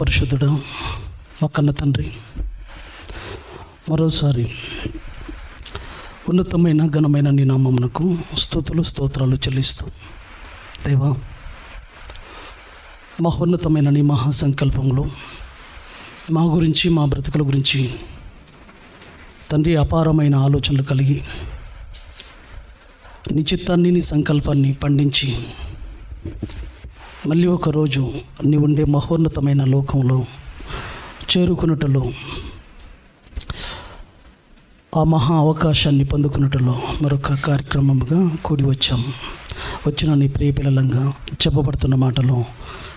పరిశుద్ధుడా మా కన్న తండ్రి, మరోసారి ఉన్నతమైన ఘనమైన నీ నామమునకు స్తుతులు స్తోత్రాలు చెల్లిస్తూ, దేవా మహోన్నతమైన నీ మహాసంకల్పంలో మా గురించి, మా బ్రతుకుల గురించి తండ్రి అపారమైన ఆలోచనలు కలిగి నీ చిత్తాన్ని, నీ సంకల్పాన్ని పండించి మళ్ళీ ఒకరోజు నీ ఉండే మహోన్నతమైన లోకంలో చేరుకున్నట్టులో, ఆ మహా అవకాశాన్ని పొందుకున్నట్టులో మరొక కార్యక్రమంగా కూడి వచ్చిన నీ ప్రియ పిల్లలంగా చెప్పబడుతున్న మాటలో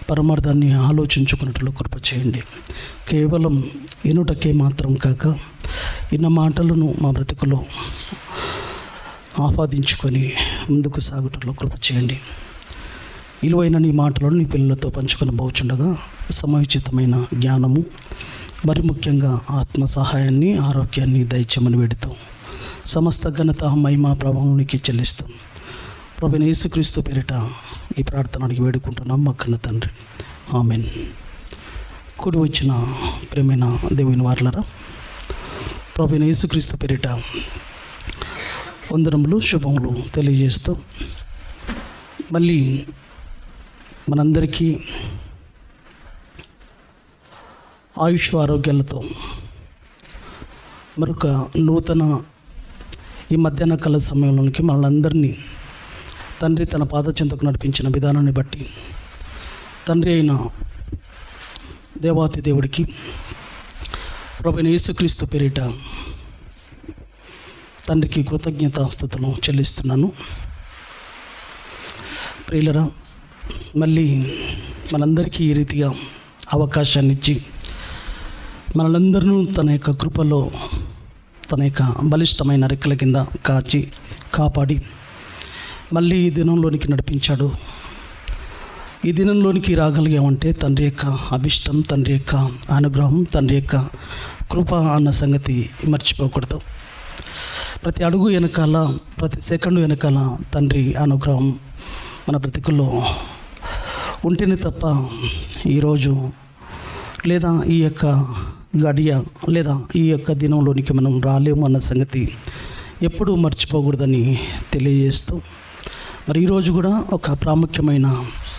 పరమార్థాన్ని ఆలోచించుకున్నట్లు కృప చేయండి. కేవలం ఇనుటకే మాత్రం కాక ఇన్న మాటలను మా బ్రతుకులో ఆపాదించుకొని ముందుకు సాగుటలో కృప చేయండి. విలువైన నీ మాటలను నీ పిల్లలతో పంచుకొని పోచుండగా సమయోచితమైన జ్ఞానము, మరి ముఖ్యంగా ఆత్మ సహాయాన్ని, ఆరోగ్యాన్ని దయచేయమని వేడుతూ సమస్త ఘనత, మహిమ, ప్రభావానికి చెల్లిస్తాం. ప్రభువైన యేసుక్రీస్తు పేరిట ఈ ప్రార్థన అడిగి వేడుకుంటున్నాం మా కన్న తండ్రి, ఆమేన్. కూడి వచ్చిన ప్రియమైన దేవుని వారలారా, ప్రభువైన యేసుక్రీస్తు పేరిట వందనములు, శుభములు తెలియజేస్తూ మళ్ళీ మనందరికీ ఆయుష్ ఆరోగ్యాలతో మరొక నూతన ఈ మధ్యాహ్న కాల సమయంలోనికి మనందరినీ తండ్రి తన పాద చెంతకు నడిపించిన విధానాన్ని బట్టి తండ్రి అయిన దేవాతి దేవుడికి ప్రభువైన యేసుక్రీస్తు పేరిట తండ్రికి కృతజ్ఞతాస్తుతులు చెల్లిస్తున్నాను. ప్రియులరా, మళ్ళీ మనందరికీ ఈ రీతిగా అవకాశాన్ని ఇచ్చి మనందరినూ తన యొక్క కృపలో, తన యొక్క బలిష్టమైన రెక్కల కింద కాచి కాపాడి మళ్ళీ ఈ దినంలోనికి నడిపించాడు. ఈ దినంలోనికి రాగలిగామంటే తండ్రి యొక్క అభిష్టం, తండ్రి యొక్క అనుగ్రహం, తండ్రి యొక్క కృప అన్న సంగతి మర్చిపోకూడదు. ప్రతి అడుగు వెనకాల, ప్రతి సెకండు వెనకాల తండ్రి అనుగ్రహం మన బ్రతుకుల్లో ఉంటేనే తప్ప ఈరోజు లేదా ఈ యొక్క గడియ లేదా ఈ యొక్క దినంలోనికి మనం రాలేము అన్న సంగతి ఎప్పుడూ మర్చిపోకూడదని తెలియజేస్తూ, మరి ఈరోజు కూడా ఒక ప్రాముఖ్యమైన,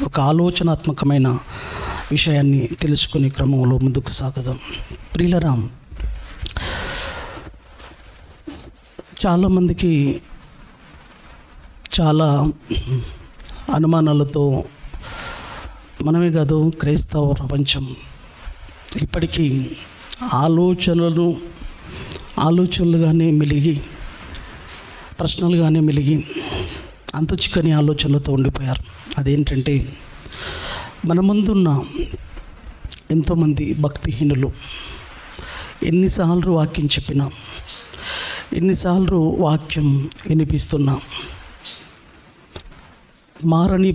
ఒక ఆలోచనాత్మకమైన విషయాన్ని తెలుసుకునే క్రమంలో ముందుకు సాగుదాం. ప్రియులరా, చాలామందికి చాలా అనుమానాలతో, మనమే కాదు క్రైస్తవ ప్రపంచం ఇప్పటికీ ఆలోచనలుగానే మెలిగి, ప్రశ్నలుగానే మెలిగి అంతు చిక్కని ఆలోచనలతో ఉండిపోయారు. అదేంటంటే, మన ముందున్న ఎంతోమంది భక్తిహీనులు ఎన్నిసార్లు వాక్యం చెప్పినా, ఎన్నిసార్లు వాక్యం వినిపిస్తున్నా మారని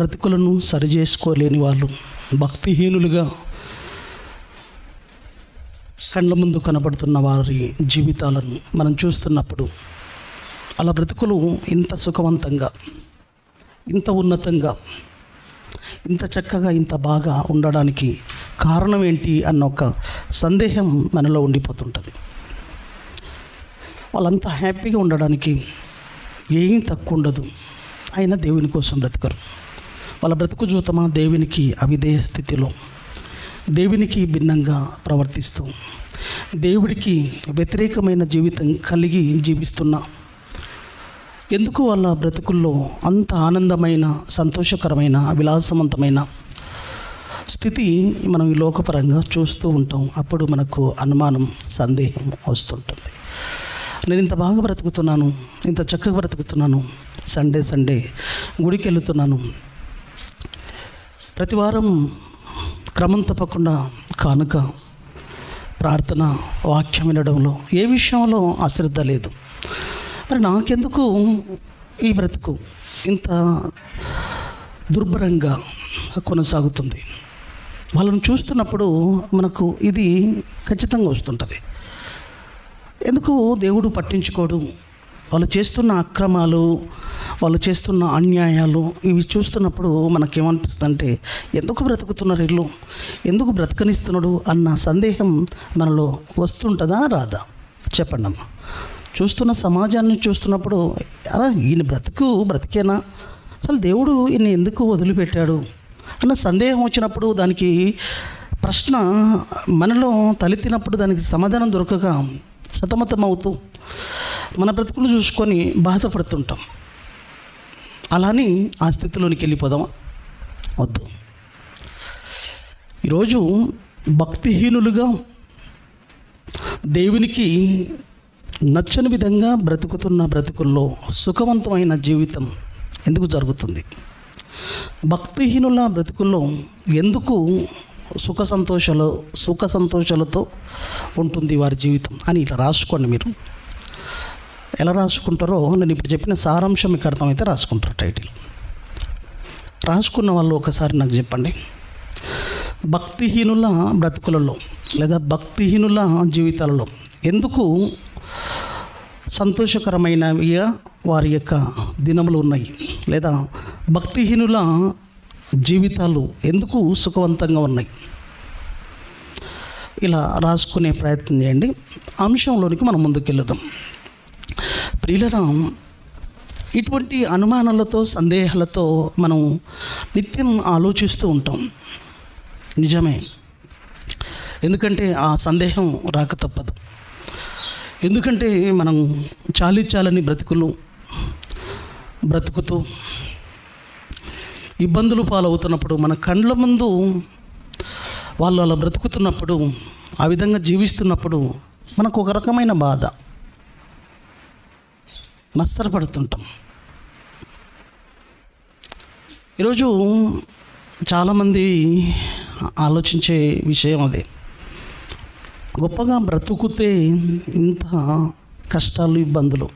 బ్రతుకులను సరిచేసుకోలేని వాళ్ళు, భక్తిహీనులుగా కళ్ళ ముందు కనబడుతున్న వారి జీవితాలను మనం చూస్తున్నప్పుడు, అలా బ్రతుకులు ఇంత సుఖవంతంగా, ఇంత ఉన్నతంగా, ఇంత చక్కగా, ఇంత బాగా ఉండడానికి కారణం ఏంటి అన్న ఒక సందేహం మనలో ఉండిపోతుంటుంది. వాళ్ళంతా హ్యాపీగా ఉండడానికి ఏం తక్కువ ఉండదు, అయినా దేవుని కోసం బ్రతకరు. వాళ్ళ బ్రతుకు జీవితమా దేవునికి అవిధేయ స్థితిలో, దేవునికి భిన్నంగా ప్రవర్తిస్తూ, దేవుడికి వ్యతిరేకమైన జీవితం కలిగి జీవిస్తున్నా, ఎందుకు వాళ్ళ బ్రతుకుల్లో అంత ఆనందమైన, సంతోషకరమైన, విలాసవంతమైన స్థితి మనం ఈ లోకపరంగా చూస్తూ ఉంటాం. అప్పుడు మనకు అనుమానం, సందేహం వస్తుంటుంది. నేను ఇంత బాగా బ్రతుకుతున్నాను, ఇంత చక్కగా బ్రతుకుతున్నాను, సండే గుడికి వెళుతున్నాను, ప్రతి వారం క్రమం తప్పకుండా కానుక, ప్రార్థన, వాక్యం వినడంలో ఏ విషయంలో అశ్రద్ధ లేదు. మరి నాకెందుకు ఈ బ్రతుకు ఇంత దుర్భరంగా కొనసాగుతుంది? వాళ్ళని చూస్తున్నప్పుడు మనకు ఇది ఖచ్చితంగా వస్తుంటుంది. ఎందుకు దేవుడు పట్టించుకోడు, వాళ్ళు చేస్తున్న అక్రమాలు, వాళ్ళు చేస్తున్న అన్యాయాలు ఇవి చూస్తున్నప్పుడు మనకేమనిపిస్తుంది అంటే, ఎందుకు బ్రతుకుతున్నారు వీళ్ళు, ఎందుకు బ్రతకనిస్తున్నాడు అన్న సందేహం మనలో వస్తుంటుందా రాదా? చెప్పండి అమ్మ. చూస్తున్న సమాజాన్ని చూస్తున్నప్పుడు అలా ఈయన బ్రతికేనా, అసలు దేవుడు ఈయన ఎందుకు వదిలిపెట్టాడు అన్న సందేహం వచ్చినప్పుడు, దానికి ప్రశ్న మనలో తలెత్తినప్పుడు దానికి సమాధానం దొరకక సతమతం అవుతూ మన బ్రతుకును చూసుకొని బాధపడుతుంటాం. అలాని ఆ స్థితిలోనికి వెళ్ళిపోదామా? వద్దు. ఈరోజు భక్తిహీనులుగా దేవునికి నచ్చని విధంగా బ్రతుకుతున్న బ్రతుకుల్లో సుఖవంతమైన జీవితం ఎందుకు జరుగుతుంది? భక్తిహీనుల బ్రతుకుల్లో ఎందుకు సుఖ సంతోషాలతో ఉంటుంది వారి జీవితం అని ఇట్లా రాసుకోండి. మీరు ఎలా రాసుకుంటారో నేను ఇప్పుడు చెప్పిన సారాంశం మీకు అర్థమైతే రాసుకుంటారు. టైటిల్ రాసుకున్న వాళ్ళు ఒకసారి నాకు చెప్పండి. భక్తిహీనుల బ్రతుకులలో లేదా భక్తిహీనుల జీవితాలలో ఎందుకు సంతోషకరమైనవిగా వారి యొక్క దినములు ఉన్నాయి, లేదా భక్తిహీనుల జీవితాలు ఎందుకు సుఖవంతంగా ఉన్నాయి? ఇలా రాసుకునే ప్రయత్నం చేయండి. అంశంలోనికి మనం ముందుకెళ్దాం. ప్రియులారా, ఇటువంటి అనుమానాలతో సందేహాలతో మనం నిత్యం ఆలోచిస్తూ ఉంటాం. నిజమే, ఎందుకంటే ఆ సందేహం రాక తప్పదు. ఎందుకంటే మనం చాలని బ్రతుకుతూ ఇబ్బందులు పాలవుతున్నప్పుడు, మన కండ్ల ముందు వాళ్ళు అలా బ్రతుకుతున్నప్పుడు, ఆ విధంగా జీవిస్తున్నప్పుడు మనకు ఒక రకమైన బాధ, మత్సరపడుతుంటాం. ఈరోజు చాలామంది ఆలోచించే విషయం అదే. గొప్పగా బ్రతుకుతే ఇంత కష్టాలు, ఇబ్బందులు,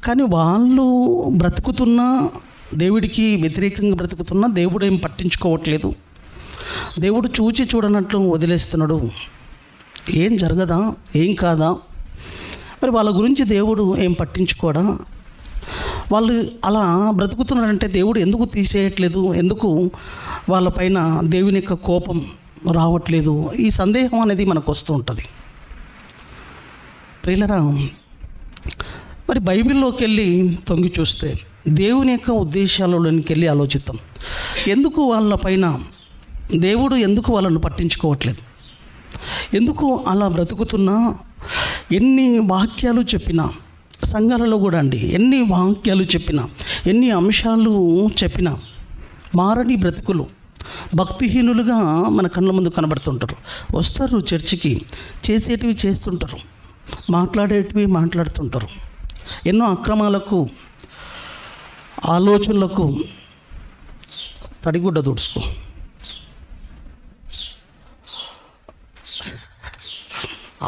కానీ వాళ్ళు బ్రతుకుతున్నా, దేవుడికి వ్యతిరేకంగా బ్రతుకుతున్నా దేవుడు ఏం పట్టించుకోవట్లేదు. దేవుడు చూడనట్లు వదిలేస్తున్నాడు. ఏం జరగదా, ఏం కాదా? మరి వాళ్ళ గురించి దేవుడు ఏం పట్టించుకోడా? వాళ్ళు అలా బ్రతుకుతున్నారంటే దేవుడు ఎందుకు తీసేయట్లేదు? ఎందుకు వాళ్ళపైన దేవుని యొక్క కోపం రావట్లేదు? ఈ సందేహం అనేది మనకు వస్తూ ఉంటుంది. ప్రియులారా, మరి బైబిల్లోకి వెళ్ళి తొంగి చూస్తే దేవుని యొక్క ఉద్దేశాలలోనికి వెళ్ళి ఆలోచిద్దాం. ఎందుకు వాళ్ళపైన దేవుడు ఎందుకు వాళ్ళను పట్టించుకోవట్లేదు? ఎందుకు అలా బ్రతుకుతున్నా, ఎన్ని వాక్యాలు చెప్పినా, సంఘాలలో కూడా అండి, ఎన్ని వాక్యాలు చెప్పినా, ఎన్ని అంశాలు చెప్పినా మారని బ్రతుకులు, భక్తిహీనులుగా మన కళ్ళ ముందు కనబడుతుంటారు. వస్తారు చర్చికి, చేసేటివి చేస్తుంటారు, మాట్లాడేటివి మాట్లాడుతుంటారు, ఎన్నో అక్రమాలకు, ఆలోచనలకు తడిగుడ్డ తుడుచుకో.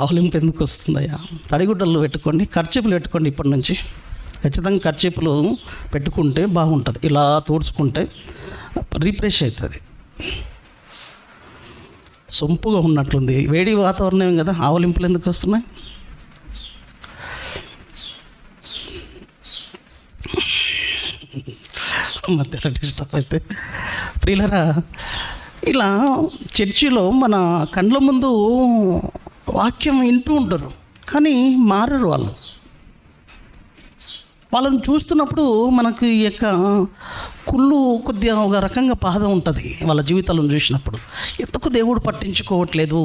ఆవులింపు ఎందుకు వస్తుందయ్యా? తడిగుడ్డలు పెట్టుకోండి, ఖర్చీపులు పెట్టుకోండి. ఇప్పటి నుంచి ఖచ్చితంగా ఖర్చీపులు పెట్టుకుంటే బాగుంటుంది. ఇలా తుడుచుకుంటే రీఫ్రెష్ అవుతుంది. సొంపుగా ఉన్నట్లుంది, వేడి వాతావరణం కదా, ఆవులింపులు ఎందుకు వస్తున్నాయి? మధ్యలో డిస్టర్బ్ అయితే. ప్రియులారా, ఇలా చర్చిలో మన కండ్ల ముందు వాక్యం వింటూ ఉంటారు, కానీ మారరు. వాళ్ళని చూస్తున్నప్పుడు మనకు ఈ యొక్క కుళ్ళు కొద్దిగా ఒక రకంగా బాధ ఉంటుంది. వాళ్ళ జీవితాలను చూసినప్పుడు ఎందుకు దేవుడు పట్టించుకోవట్లేదు,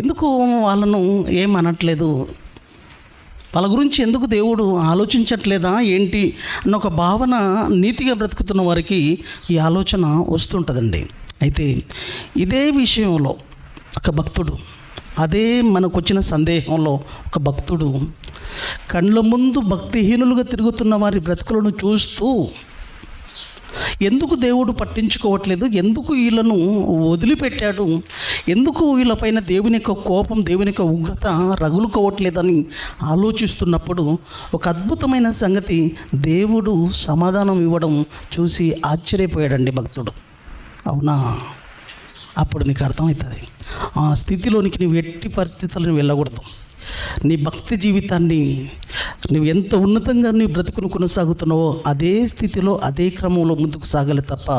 ఎందుకు వాళ్ళను ఏమనట్లేదు, వాళ్ళ గురించి ఎందుకు దేవుడు ఆలోచించట్లేదా ఏంటి అన్న ఒక భావన నీతిగా బ్రతుకుతున్న వారికి ఈ ఆలోచన వస్తుంటుందండి. అయితే ఇదే విషయంలో ఒక భక్తుడు, అదే మనకు వచ్చిన సందేహంలో ఒక భక్తుడు కండ్ల ముందు భక్తిహీనులుగా తిరుగుతున్న వారి బ్రతుకులను చూస్తూ ఎందుకు దేవుడు పట్టించుకోవట్లేదు, ఎందుకు వీళ్ళను వదిలిపెట్టాడు, ఎందుకు వీళ్ళపైన దేవుని యొక్క కోపం, దేవుని యొక్క ఉగ్రత రగులుకోవట్లేదని ఆలోచిస్తున్నప్పుడు ఒక అద్భుతమైన సంగతి దేవుడు సమాధానం ఇవ్వడం చూసి ఆశ్చర్యపోయాడండి భక్తుడు. అవునా? అప్పుడు నీకు అర్థమవుతుంది, ఆ స్థితిలోనికి నువ్వు ఎట్టి పరిస్థితులను వెళ్ళకూడదు. నీ భక్తి జీవితాన్ని నువ్వు ఎంత ఉన్నతంగా నీ బ్రతుకును కొనసాగుతున్నావో అదే స్థితిలో అదే క్రమంలో ముందుకు సాగాలి తప్ప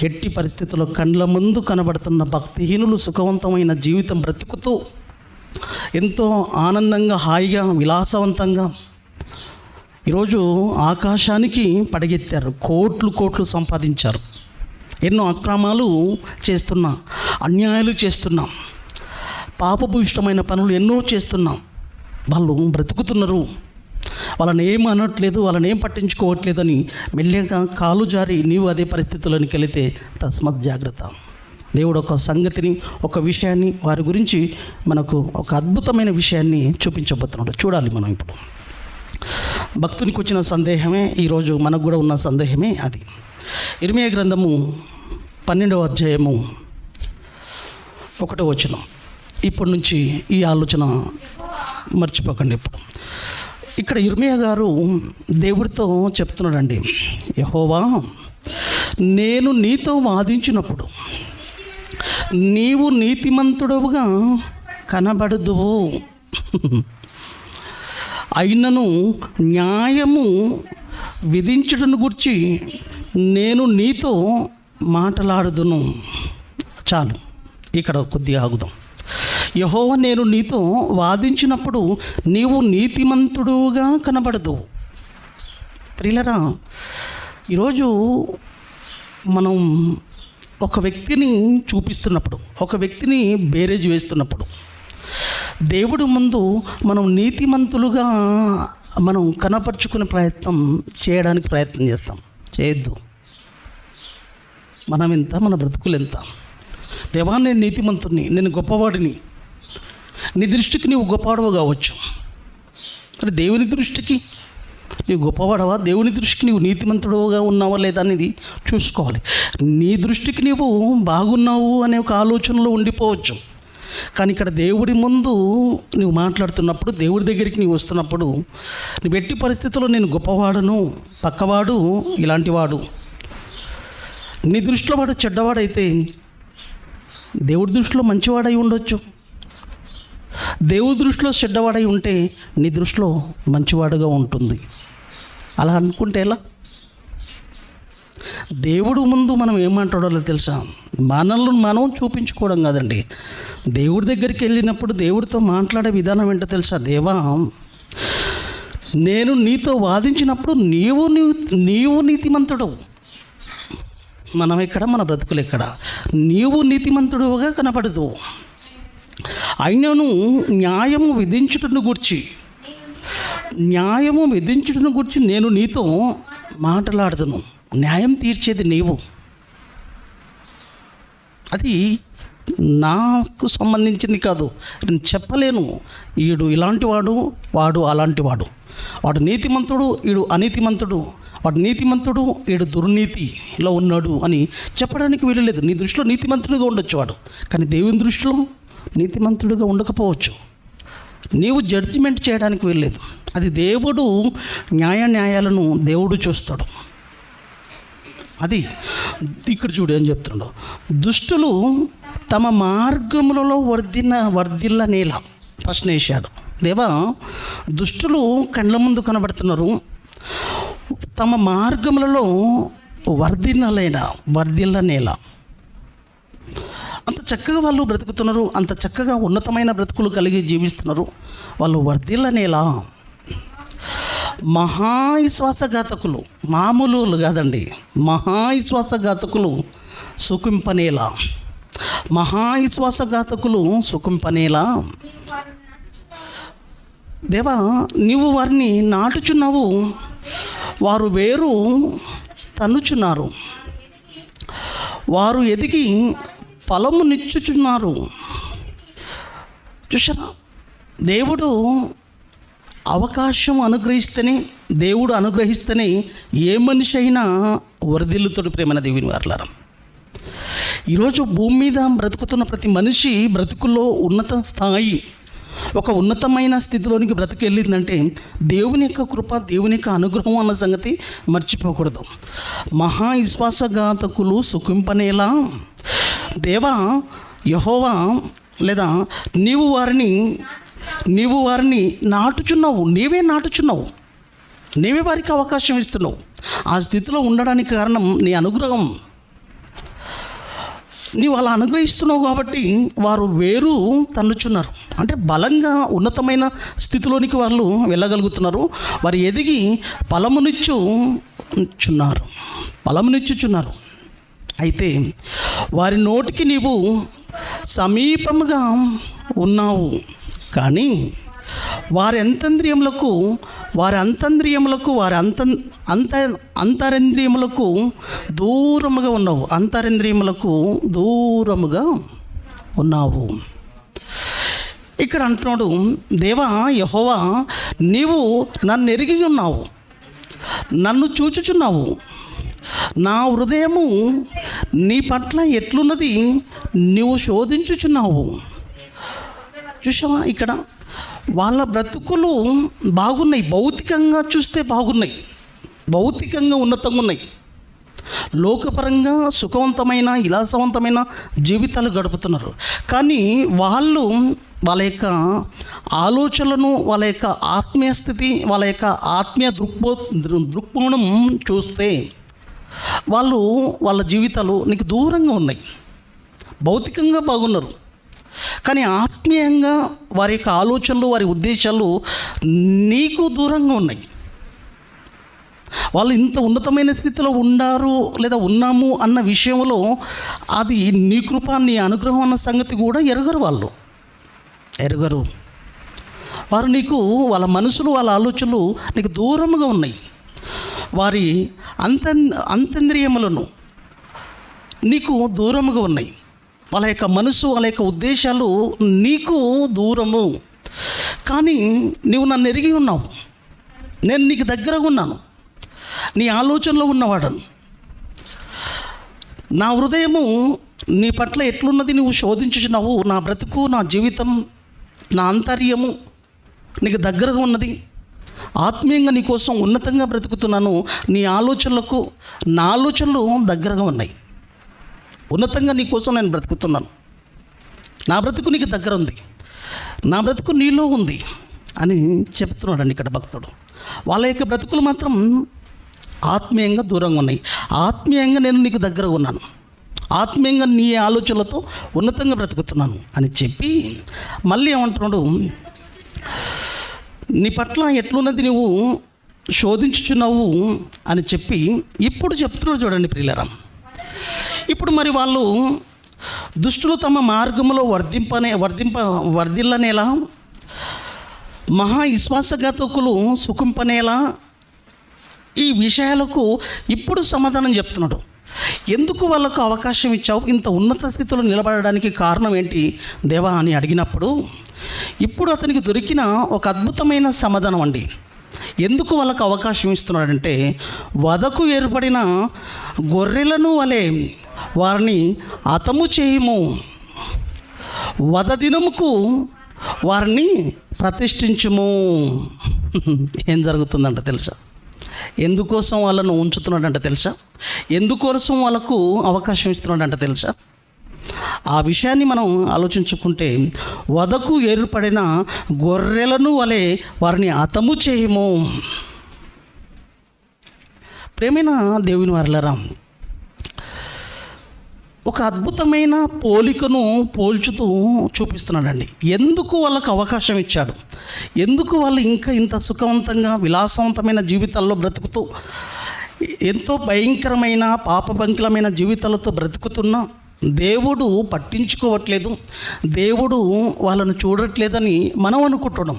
ఎట్టి పరిస్థితుల్లో కండ్ల ముందు కనబడుతున్న భక్తిహీనులు సుఖవంతమైన జీవితం బ్రతుకుతూ ఎంతో ఆనందంగా హాయిగా విలాసవంతంగా ఈరోజు ఆకాశానికి పడగెత్తారు, కోట్లు సంపాదించారు, ఎన్నో అక్రమాలు చేస్తున్నాం, అన్యాయాలు చేస్తున్నాం, పాపభూయిష్టమైన పనులు ఎన్నో చేస్తున్నాం. వాళ్ళు బ్రతుకుతున్నారు, వాళ్ళని ఏం అనట్లేదు, వాళ్ళని ఏం పట్టించుకోవట్లేదని మెల్లగా కాలు జారి నీవు అదే పరిస్థితుల్లోనికి వెళితే తస్మత్ జాగ్రత్త. దేవుడు ఒక సంగతిని, ఒక విషయాన్ని, వారి గురించి మనకు ఒక అద్భుతమైన విషయాన్ని చూపించబోతున్నాడు. చూడాలి మనం ఇప్పుడు. భక్తునికి వచ్చిన సందేహమే ఈరోజు మనకు కూడా ఉన్న సందేహమే అది. ఇర్మియా గ్రంథము 12వ అధ్యాయము 1వ వచనం. ఇప్పటి నుంచి ఈ ఆలోచన మర్చిపోకండి. ఇక్కడ ఇర్మియా గారు దేవుడితో చెప్తున్నాడండి, యెహోవా, నేను నీతో వాదించినప్పుడు నీవు నీతిమంతుడుగా కనబడదువు, అయినను న్యాయము విధించుటను గురించి నేను నీతో మాట్లాడుదును. చాలు, ఇక్కడ కొద్దిగా ఆగుదాం. యెహోవా, నేను నీతో వాదించినప్పుడు నీవు నీతిమంతుడుగా కనబడదు. ప్రియులరా, ఈరోజు మనం ఒక వ్యక్తిని చూపిస్తున్నప్పుడు, ఒక వ్యక్తిని బేరేజ్ వేస్తున్నప్పుడు దేవుడు ముందు మనం నీతిమంతులుగా మనం కనపరుచుకునే ప్రయత్నం చేయడానికి ప్రయత్నం చేస్తాం. చేయొద్దు. మనం ఎంత, మన బ్రతుకులు ఎంత. దేవా, నేను నీతిమంతుడిని, నేను గొప్పవాడిని. నీ దృష్టికి నీవు గొప్పవాడవు కావచ్చు, మరి దేవుని దృష్టికి నీవు గొప్పవాడవా? దేవుని దృష్టికి నీవు నీతిమంతుడుగా ఉన్నావా లేదా అనేది చూసుకోవాలి. నీ దృష్టికి నీవు బాగున్నావు అనే ఒక ఆలోచనలో ఉండిపోవచ్చు, కానీ ఇక్కడ దేవుడి ముందు నువ్వు మాట్లాడుతున్నప్పుడు, దేవుడి దగ్గరికి నీవు వస్తున్నప్పుడు, నువ్వు ఎట్టి పరిస్థితుల్లో నేను గొప్పవాడును, పక్కవాడు ఇలాంటివాడు, నీ దృష్టిలో వాడు చెడ్డవాడైతే దేవుడి దృష్టిలో మంచివాడై ఉండొచ్చు. దేవుడి దృష్టిలో చెడ్డవాడై ఉంటే నీ దృష్టిలో మంచివాడుగా ఉంటుంది. అలా అనుకుంటే ఎలా? దేవుడు ముందు మనం ఏమంటాడో తెలుసా? మనల్ని మనం చూపించుకోవడం కాదండి. దేవుడి దగ్గరికి వెళ్ళినప్పుడు దేవుడితో మాట్లాడే విధానం ఏంటో తెలుసా? దేవా, నేను నీతో వాదించినప్పుడు నీవు నీతిమంతుడు. మనం ఎక్కడ, మన బ్రతుకులు ఎక్కడ? నీవు నీతిమంతుడుగా కనపడదు, అయినను న్యాయము విధించుటను గూర్చి నేను నీతో మాట్లాడుదును. న్యాయం తీర్చేది నీవు. అది నాకు సంబంధించింది కాదు. నేను చెప్పలేను ఈడు ఇలాంటి వాడు, వాడు అలాంటి వాడు, వాడు నీతిమంతుడు, ఈడు అనీతిమంతుడు, వాడు నీతిమంతుడు, ఈడు దుర్నీతిలో ఉన్నాడు అని చెప్పడానికి వీలులేదు. నీ దృష్టిలో నీతిమంతుడుగా ఉండొచ్చు వాడు, కానీ దేవుని దృష్టిలో నీతిమంతుడుగా ఉండకపోవచ్చు. నీవు జడ్జిమెంట్ చేయడానికి వీల్లేదు. అది దేవుడు న్యాయాలను దేవుడు చూస్తాడు. అది ఇక్కడ చూడు ఏం చెప్తున్నాడు. దుష్టులు తమ మార్గములలో వర్ధిల్లనేలా ప్రశ్న వేశాడు. దేవా, దుష్టులు కండ్ల ముందు కనబడుతున్నారు, తమ మార్గములలో వర్ధిల్లనేలా. అంత చక్కగా వాళ్ళు బ్రతుకుతున్నారు, అంత చక్కగా ఉన్నతమైన బ్రతుకులు కలిగి జీవిస్తున్నారు, వాళ్ళు వర్ధిల్లనేలా. మహావిశ్వాసఘాతకులు, మామూలు కాదండి, మహావిశ్వాసఘాతకులు సుఖింపనేలా. మహావిశ్వాసఘాతకులు సుఖింపనేలా. దేవా, నీవు వారిని నాటుచున్నావు, వారు వేరు తన్నుచున్నారు, వారు ఎదిగి ఫలము నిచ్చుచున్నారు. చూసారా, దేవుడు అవకాశం దేవుడు అనుగ్రహిస్తేనే ఏ మనిషి అయినా వరదిల్లుతాడు. ప్రేమైన దేవుని వారలారా, ఈరోజు భూమి మీద బ్రతుకుతున్న ప్రతి మనిషి బ్రతుకుల్లో ఉన్నత స్థాయి, ఒక ఉన్నతమైన స్థితిలోనికి బ్రతికెళ్ళిందంటే దేవుని యొక్క కృప, దేవుని యొక్క అనుగ్రహం అన్న సంగతి మర్చిపోకూడదు. మహావిశ్వాసఘాతకులు సుఖింపనేలా. దేవా, యెహోవా, లేదా నీవు వారిని నీవు వారిని నాటుచున్నావు, నీవే నాటుచున్నావు, నీవే వారికి అవకాశం ఇస్తున్నావు. ఆ స్థితిలో ఉండడానికి కారణం నీ అనుగ్రహం. నీవు అలా అనుగ్రహిస్తున్నావు కాబట్టి వారు వేరు తన్నుచున్నారు. అంటే బలంగా ఉన్నతమైన స్థితిలోనికి వాళ్ళు వెళ్ళగలుగుతున్నారు. వారు ఎదిగి ఫలమునిచ్చుచున్నారు. అయితే వారి నోటికి నీవు సమీపముగా ఉన్నావు, కానీ వారి అంతరింద్రియములకు దూరముగా ఉన్నావు. ఇక్కడ అంటున్నాడు, దేవా యెహోవా, నీవు నన్ను ఎరిగి ఉన్నావు, నన్ను చూచుచున్నావు. నా హృదయము నీ పట్ల ఎట్లున్నది నీవు శోధించుచున్నావు. చూసావా, ఇక్కడ వాళ్ళ బ్రతుకులు బాగున్నాయి, భౌతికంగా చూస్తే బాగున్నాయి, భౌతికంగా ఉన్నతంగా ఉన్నాయి, లోకపరంగా సుఖవంతమైన విలాసవంతమైన జీవితాలు గడుపుతున్నారు. కానీ వాళ్ళ యొక్క ఆలోచనలను, వాళ్ళ యొక్క ఆత్మీయ స్థితి, వాళ్ళ యొక్క ఆత్మీయ దృక్కోణం చూస్తే వాళ్ళ జీవితాలు నీకు దూరంగా ఉన్నాయి. భౌతికంగా బాగున్నారు, కానీ ఆత్మీయంగా వారి యొక్క ఆలోచనలు, వారి ఉద్దేశాలు నీకు దూరంగా ఉన్నాయి. వాళ్ళు ఇంత ఉన్నతమైన స్థితిలో ఉన్నాము అన్న విషయంలో అది నీ కృప, నీ అనుగ్రహం అన్న సంగతి కూడా ఎరగరు. వారు నీకు, వాళ్ళ మనసులు, వాళ్ళ ఆలోచనలు నీకు దూరంగా ఉన్నాయి. వారి అంతరింద్రియములను నీకు దూరముగా ఉన్నాయి. వాళ్ళ యొక్క మనసు, వాళ్ళ యొక్క ఉద్దేశాలు నీకు దూరము. కానీ నీవు నన్ను ఎరిగి ఉన్నావు, నేను నీకు దగ్గరగా ఉన్నాను, నీ ఆలోచనలో ఉన్నవాడను. నా హృదయము నీ పట్ల ఎట్లున్నది నువ్వు శోధించుచున్నావు. నా బ్రతుకు, నా జీవితం, నా అంతర్యము నీకు దగ్గరగా ఉన్నది. ఆత్మీయంగా నీ కోసం ఉన్నతంగా బ్రతుకుతున్నాను. నీ ఆలోచనలకు నా ఆలోచనలు దగ్గరగా ఉన్నాయి. ఉన్నతంగా నీ కోసం నేను బ్రతుకుతున్నాను. నా బ్రతుకు నీకు దగ్గర ఉంది, నా బ్రతుకు నీలో ఉంది అని చెప్తున్నాడండి ఇక్కడ భక్తుడు. వాళ్ళ యొక్క బ్రతుకులు మాత్రం ఆత్మీయంగా దూరంగా ఉన్నాయి. ఆత్మీయంగా నేను నీకు దగ్గరగా ఉన్నాను, ఆత్మీయంగా నీ ఆలోచనలతో ఉన్నతంగా బ్రతుకుతున్నాను అని చెప్పి మళ్ళీ ఏమంటున్నాడు, నీ పట్ల ఎట్లున్నది నువ్వు శోధించుచున్నావు అని చెప్పి ఇప్పుడు చెప్తున్నాడు. చూడండి ప్రియులారా, ఇప్పుడు మరి వాళ్ళు దుష్టులు తమ మార్గంలో వర్ధిల్లనేలా, మహా విశ్వాసఘాతకులు సుఖింపనేలా, ఈ విషయాలకు ఇప్పుడు సమాధానం చెప్తున్నాడు. ఎందుకు వాళ్ళకు అవకాశం ఇచ్చావు, ఇంత ఉన్నత స్థితిలో నిలబడడానికి కారణం ఏంటి దేవా అని అడిగినప్పుడు ఇప్పుడు అతనికి దొరికిన ఒక అద్భుతమైన సమాధానం అండి. ఎందుకు వాళ్ళకు అవకాశం ఇస్తున్నాడంటే, వధకు ఏర్పడిన గొర్రెలను వలె వారిని హతము చేయము, వధ దినముకు వారిని ప్రతిష్ఠించుము. ఏం జరుగుతుందంట తెలుసా? ఎందుకోసం వాళ్ళను ఉంచుతున్నాడంట తెలుసా? ఎందుకోసం వాళ్ళకు అవకాశం ఇస్తున్నాడంట తెలుసా? ఆ విషయాన్ని మనం ఆలోచించుకుంటే, వధకు ఏర్పడిన గొర్రెలను వలె వారిని హతము చేయము. ప్రేమైన దేవుని వారలారా, ఒక అద్భుతమైన పోలికను పోల్చుతూ చూపిస్తున్నాడండి. ఎందుకు వాళ్ళకు అవకాశం ఇచ్చాడు, ఎందుకు వాళ్ళు ఇంకా ఇంత సుఖవంతంగా విలాసవంతమైన జీవితాల్లో బ్రతుకుతూ, ఎంతో భయంకరమైన పాపభంకిలమైన జీవితాలతో బ్రతుకుతున్నా దేవుడు పట్టించుకోవట్లేదు, దేవుడు వాళ్ళను చూడట్లేదని మనం అనుకుంటున్నాం.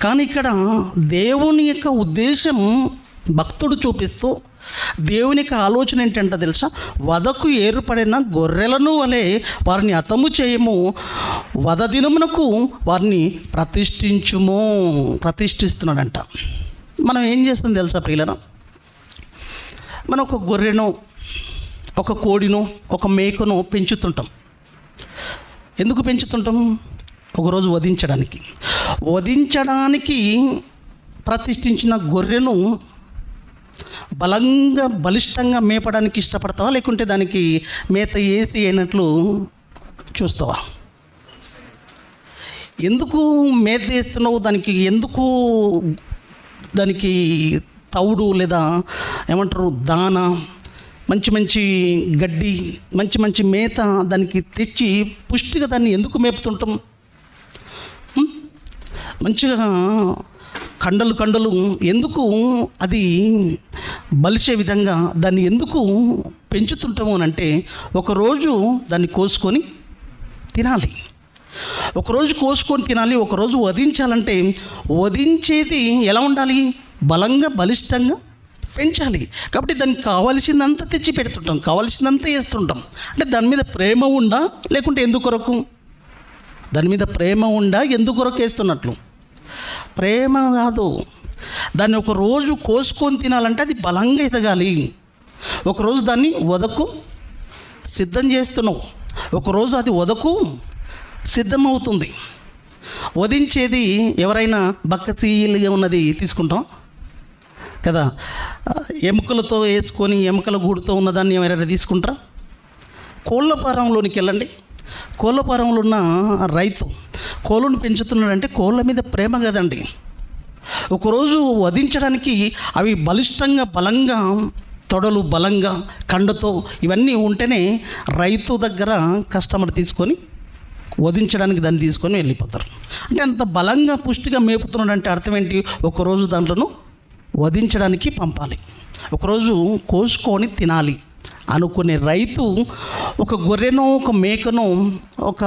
కానీ ఇక్కడ దేవుని యొక్క ఉద్దేశం భక్తుడు చూపిస్తూ, దేవుని యొక్క ఆలోచన ఏంటంటే తెలుసా? వధకు ఏర్పడిన గొర్రెలను వలె వారిని హతము చేయము, వధ దినమునకు వారిని ప్రతిష్ఠిస్తున్నాడంట. మనం ఏం చేస్తాం తెలుసా ప్రియులరా? మనం ఒక గొర్రెను, ఒక కోడిను, ఒక మేకను పెంచుతుంటాం. ఎందుకు పెంచుతుంటాం? ఒకరోజు వధించడానికి ప్రతిష్ఠించిన గొర్రెను బలిష్టంగా మేపడానికి ఇష్టపడతావా, లేకుంటే దానికి మేత వేసి అయినట్లు చూస్తావా? ఎందుకు మేత వేస్తున్నావు, దానికి ఎందుకు దానికి తౌడు లేదా ఏమంటారు దాన, మంచి మంచి గడ్డి, మంచి మంచి మేత దానికి తెచ్చి పుష్టిగా దాన్ని ఎందుకు మేపుతుంటాం? మంచిగా కండలు ఎందుకు అది బలిసే విధంగా దాన్ని ఎందుకు పెంచుతుంటాము అని అంటే, ఒకరోజు దాన్ని కోసుకొని తినాలి, ఒకరోజు కోసుకొని తినాలి. ఒకరోజు వధించాలంటే వధించేది ఎలా ఉండాలి? బలంగా బలిష్టంగా పెంచాలి. కాబట్టి దానికి కావాల్సిందంతా తెచ్చి పెడుతుంటాం, కావాల్సిందంతా వేస్తుంటాం. అంటే దాని మీద ప్రేమ ఉండా లేకుంటే ఎందుకొరకు? దాని మీద ప్రేమ ఉండా ఎందుకొరకు వేస్తున్నట్లు? ప్రేమ కాదు. దాన్ని ఒకరోజు కోసుకొని తినాలంటే అది బలంగా ఎదగాలి. ఒకరోజు దాన్ని వదకు సిద్ధం చేస్తున్నావు, ఒకరోజు అది వదకు సిద్ధమవుతుంది. వధించేది ఎవరైనా బక్కతీలుగా ఉన్నది తీసుకుంటాం కదా, ఎముకలతో వేసుకొని ఎముకల గూడుతో ఉన్నదాన్ని ఎవరైనా తీసుకుంటారా? కోళ్ళ ఫారంలోనికి వెళ్ళండి. కోళ్ళ ఫారంలో ఉన్న రైతు కోళ్ళను పెంచుతున్నాడంటే కోళ్ళ మీద ప్రేమ కదండి. ఒకరోజు వధించడానికి అవి బలిష్టంగా బలంగా తొడలు బలంగా కండతో ఇవన్నీ ఉంటేనే రైతు దగ్గర కస్టమర్ తీసుకొని వధించడానికి దాన్ని తీసుకొని వెళ్ళిపోతారు. అంటే అంత బలంగా పుష్టిగా మేపుతున్నాడంటే అర్థం ఏంటి? ఒకరోజు దాంట్లోనూ వధించడానికి పంపాలి, ఒకరోజు కోసుకొని తినాలి అనుకునే రైతు ఒక గొర్రెనో ఒక మేకనో ఒక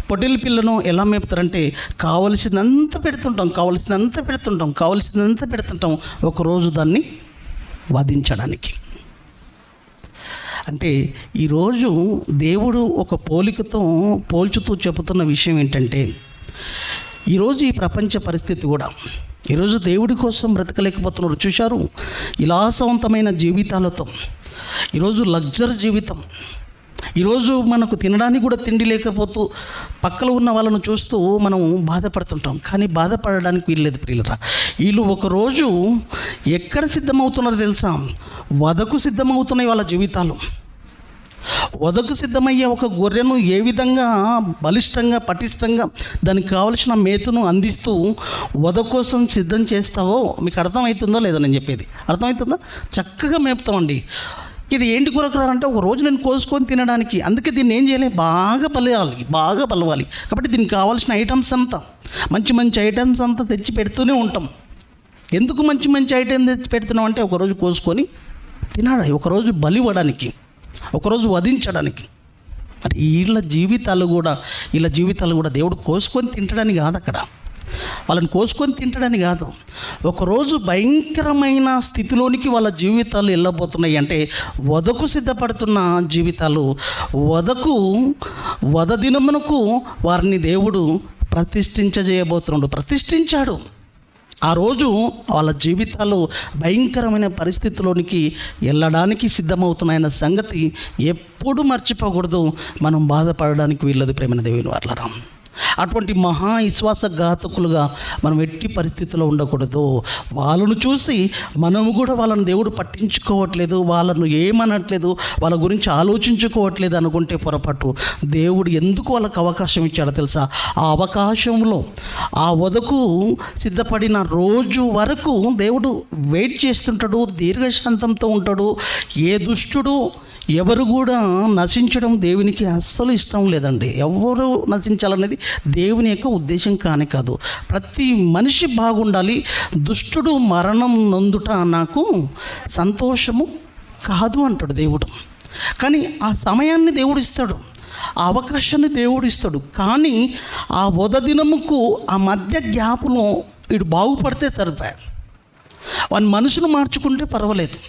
పొట్టేలు పిల్లను ఎలా మేపుతారంటే కావలసినంత పెడుతుంటాం ఒకరోజు దాన్ని వధించడానికి. అంటే ఈరోజు దేవుడు ఒక పోలికతో పోల్చుతూ చెబుతున్న విషయం ఏంటంటే, ఈరోజు ఈ ప్రపంచ పరిస్థితి కూడా, ఈరోజు దేవుడి కోసం బ్రతకలేకపోతున్నారు. చూశారు, విలాసవంతమైన జీవితాలతో, ఈరోజు లగ్జరీ జీవితం, ఈరోజు మనకు తినడానికి కూడా తిండి లేకపోతూ పక్కలో ఉన్న వాళ్ళను చూస్తూ మనం బాధపడుతుంటాం. కానీ బాధపడడానికి వీల్లేదు ప్రియులరా. వీళ్ళు ఒకరోజు ఎక్కడ సిద్ధమవుతున్నారో తెలుసా? వధకు సిద్ధమవుతున్నాయి వాళ్ళ జీవితాలు. వధకు సిద్ధమయ్యే ఒక గొర్రెను ఏ విధంగా బలిష్టంగా పటిష్టంగా దానికి కావలసిన మేతను అందిస్తూ వధ కోసం సిద్ధం చేస్తావో మీకు అర్థమవుతుందో లేదో నేను చెప్పేది? అర్థమవుతుందా? చక్కగా మేపుతామండి. ఇది ఏంటి కొరకు రాలంటే ఒక రోజు నేను కోసుకొని తినడానికి. అందుకే దీన్ని ఏం చేయాలి? బాగా బలవాలి. కాబట్టి దీనికి కావాల్సిన ఐటమ్స్ అంతా మంచి ఐటమ్స్ అంతా తెచ్చి పెడుతూనే ఉంటాం. ఎందుకు మంచి ఐటమ్ తెచ్చి పెడుతున్నాం అంటే ఒకరోజు కోసుకొని తినాలి, ఒకరోజు బలివ్వడానికి, ఒకరోజు వధించడానికి. మరి వీళ్ళ జీవితాలు కూడా దేవుడు కోసుకొని తింటడానికి కాదు, అక్కడ వాళ్ళని కోసుకొని తింటడానికి కాదు. ఒకరోజు భయంకరమైన స్థితిలోనికి వాళ్ళ జీవితాలు వెళ్ళబోతున్నాయి. అంటే వధకు సిద్ధపడుతున్న జీవితాలు, వధ దినమునకు వారిని దేవుడు ప్రతిష్ఠించాడు. ఆ రోజు వాళ్ళ జీవితాలు భయంకరమైన పరిస్థితిలోనికి వెళ్ళడానికి సిద్ధమవుతున్నాయన్న సంగతి ఎప్పుడు మర్చిపోకూడదు. మనం బాధపడడానికి వీళ్ళది ప్రేమైన దేవుని వారలారా. అటువంటి మహా విశ్వాసఘాతకులుగా మనం ఎట్టి పరిస్థితుల్లో ఉండకూడదు. వాళ్ళను చూసి మనము కూడా వాళ్ళని దేవుడు పట్టించుకోవట్లేదు, వాళ్ళను ఏమనట్లేదు, వాళ్ళ గురించి ఆలోచించుకోవట్లేదు అనుకుంటే పొరపాటు. దేవుడు ఎందుకు వాళ్ళకు అవకాశం ఇచ్చాడో తెలుసా? ఆ అవకాశంలో ఆ వధకు సిద్ధపడిన రోజు వరకు దేవుడు వెయిట్ చేస్తుంటాడు, దీర్ఘశాంతంతో ఉంటాడు. ఏ దుష్టుడు ఎవరు కూడా నశించడం దేవునికి అస్సలు ఇష్టం లేదండి. ఎవరు నశించాలనేది దేవుని యొక్క ఉద్దేశం కాదు. ప్రతి మనిషి బాగుండాలి. దుష్టుడు మరణం నొందుట నాకు సంతోషము కాదు అంటాడు దేవుడు. కానీ ఆ సమయాన్ని దేవుడు ఇస్తాడు, ఆ అవకాశాన్ని దేవుడు ఇస్తాడు. కానీ ఆ వధ దినముకు ఆ మధ్య గ్యాప్లో వీడు బాగుపడితే సరిపోయా, వాని మనసును మార్చుకుంటే పర్వాలేదు.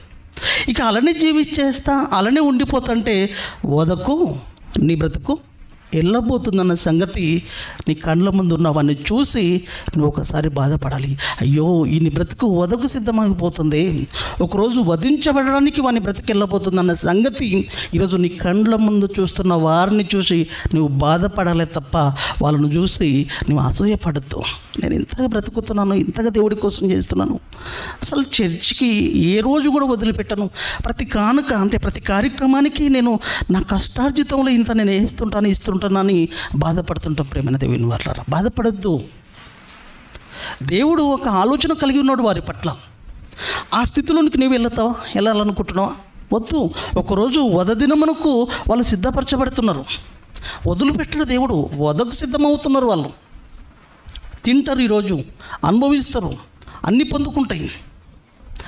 ఇక అలానే జీవించేస్తా అలానే ఉండిపోతుంటే వధకు నీ బ్రతుకు వెళ్ళబోతుందన్న సంగతి నీ కళ్ళ ముందు ఉన్నవన్నీ చూసి నువ్వు ఒకసారి బాధపడాలి. అయ్యో ఈ బ్రతుకు వధకు సిద్ధమైపోతుంది, ఒకరోజు వధించబడడానికి వాని బ్రతుకు వెళ్ళబోతుందన్న సంగతి ఈరోజు నీ కళ్ళ ముందు చూస్తున్న వారిని చూసి నువ్వు బాధపడాలే తప్ప వాళ్ళను చూసి నువ్వు అసూయపడద్దు. నేను ఇంతగా బ్రతుకుతున్నాను, ఇంతగా దేవుడి కోసం చేస్తున్నాను, అసలు చర్చికి ఏ రోజు కూడా వదిలిపెట్టను, ప్రతి కానుక అంటే ప్రతి కార్యక్రమానికి నేను నా కష్టార్జితంలో ఇంత నేను ఇస్తుంటాను ఉంటున్నానని బాధపడుతుంటాం. ప్రేమైన దేవుని వారలారా, బాధపడద్దు. దేవుడు ఒక ఆలోచన కలిగి ఉన్నాడు వారి పట్ల. ఆ స్థితిలోనికి నీవు వెళ్ళాలనుకుంటున్నావా? వద్దు. ఒకరోజు వధ దినమునకు వాళ్ళు సిద్ధపరచబడుతున్నారు. వదిలిపెట్టడు దేవుడు. వధకు సిద్ధమవుతున్నారు. వాళ్ళు తింటారు, ఈరోజు అనుభవిస్తారు, అన్నీ పొందుకుంటాయి.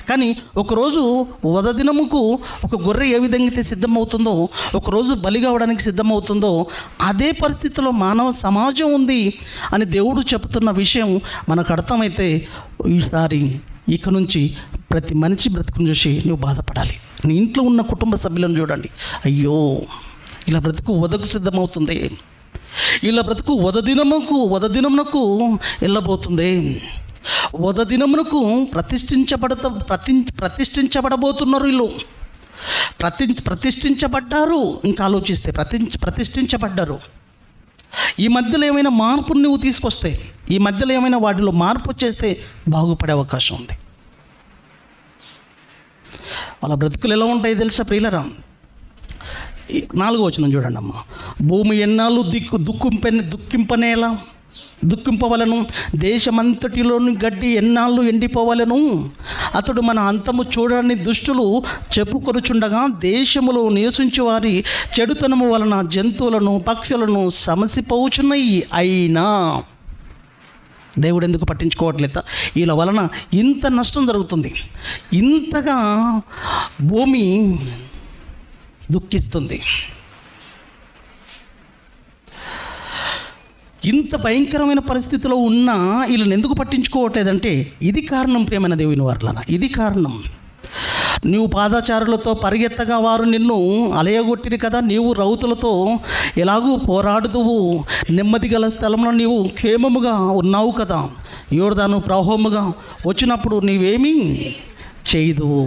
కానీ ఒకరోజు వధ దినముకు ఒక గొర్రె ఏ విధంగా అయితే సిద్ధమవుతుందో, ఒకరోజు బలి కావడానికి సిద్ధమవుతుందో, అదే పరిస్థితిలో మానవ సమాజం ఉంది అని దేవుడు చెప్తున్న విషయం మనకు అర్థమైతే ఈసారి ఇక నుంచి ప్రతి మనిషి బ్రతుకును చూసి నువ్వు బాధపడాలి. నీ ఇంట్లో ఉన్న కుటుంబ సభ్యులను చూడండి, అయ్యో ఇలా బ్రతుకు వధకు సిద్ధమవుతుంది, ఇలా బ్రతుకు వధ దినమునకు వెళ్ళబోతుంది, వధ దినమునకు ప్రతిష్ఠించబడబోతున్నారు. వీళ్ళు ప్రతిష్ఠించబడ్డారు. ఇంకా ఆలోచిస్తే ప్రతిష్ఠించబడ్డారు. ఈ మధ్యలో ఏమైనా మార్పును నువ్వు తీసుకొస్తే, ఈ మధ్యలో ఏమైనా వాటిలో మార్పు వచ్చేస్తే బాగుపడే అవకాశం ఉంది. వాళ్ళ బ్రతుకులు ఎలా ఉంటాయి తెలుసా ప్రియులరా? 4వ వచనం చూడండి అమ్మ. భూమి ఎన్నాళ్ళు దుఃఖింపవలను, దేశమంతటిలోని గడ్డి ఎన్నాళ్ళు ఎండిపోవలను. అతడు మన అంతము చూడని దుష్టులు చెప్పుకొనుచుండగా, దేశములో నివసించు వారి చెడుతనము వలన జంతువులను పక్షులను సమసిపోచున్నాయి. అయినా దేవుడు ఎందుకు పట్టించుకోవట్లేదా? వీళ్ళ వలన ఇంత నష్టం జరుగుతుంది, ఇంతగా భూమి దుఃఖిస్తుంది, ఇంత భయంకరమైన పరిస్థితిలో ఉన్నా వీళ్ళని ఎందుకు పట్టించుకోవట్లేదంటే ఇది కారణం. ప్రియమైన దేవుని వారలారా, ఇది కారణం. నీవు పాదచారులతో పరిగెత్తగా వారు నిన్ను అలయగొట్టిరి కదా, నీవు రౌతులతో ఎలాగూ పోరాడుదువు, నెమ్మది గల స్థలంలో నీవు క్షేమముగా ఉన్నావు కదా, యోర్దాను ప్రవాహముగా వచ్చినప్పుడు నీవేమీ చేయదువు.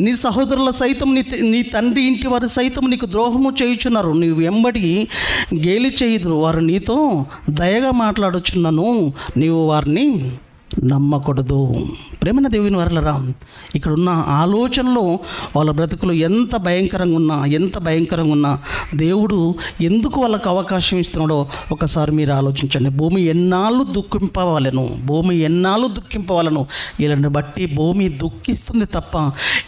నీ సహోదరుల సైతం నీ తండ్రి ఇంటి వారి సైతం నీకు ద్రోహము చేయుచున్నారు, నీవు వెంబడి గేలి చేయుదురు. వారు నీతో దయగా మాట్లాడుచున్నాను, నీవు వారిని నమ్మకూడదు. ప్రేమైన దేవుని వారలారా, ఇక్కడ ఉన్న ఆలోచనలో వాళ్ళ బ్రతుకులు ఎంత భయంకరంగా ఉన్నా దేవుడు ఎందుకు వాళ్ళకు అవకాశం ఇస్తున్నాడో ఒకసారి మీరు ఆలోచించండి. భూమి ఎన్నాళ్ళు దుఃఖింపవాలను. వీళ్ళని బట్టి భూమి దుఃఖిస్తుంది తప్ప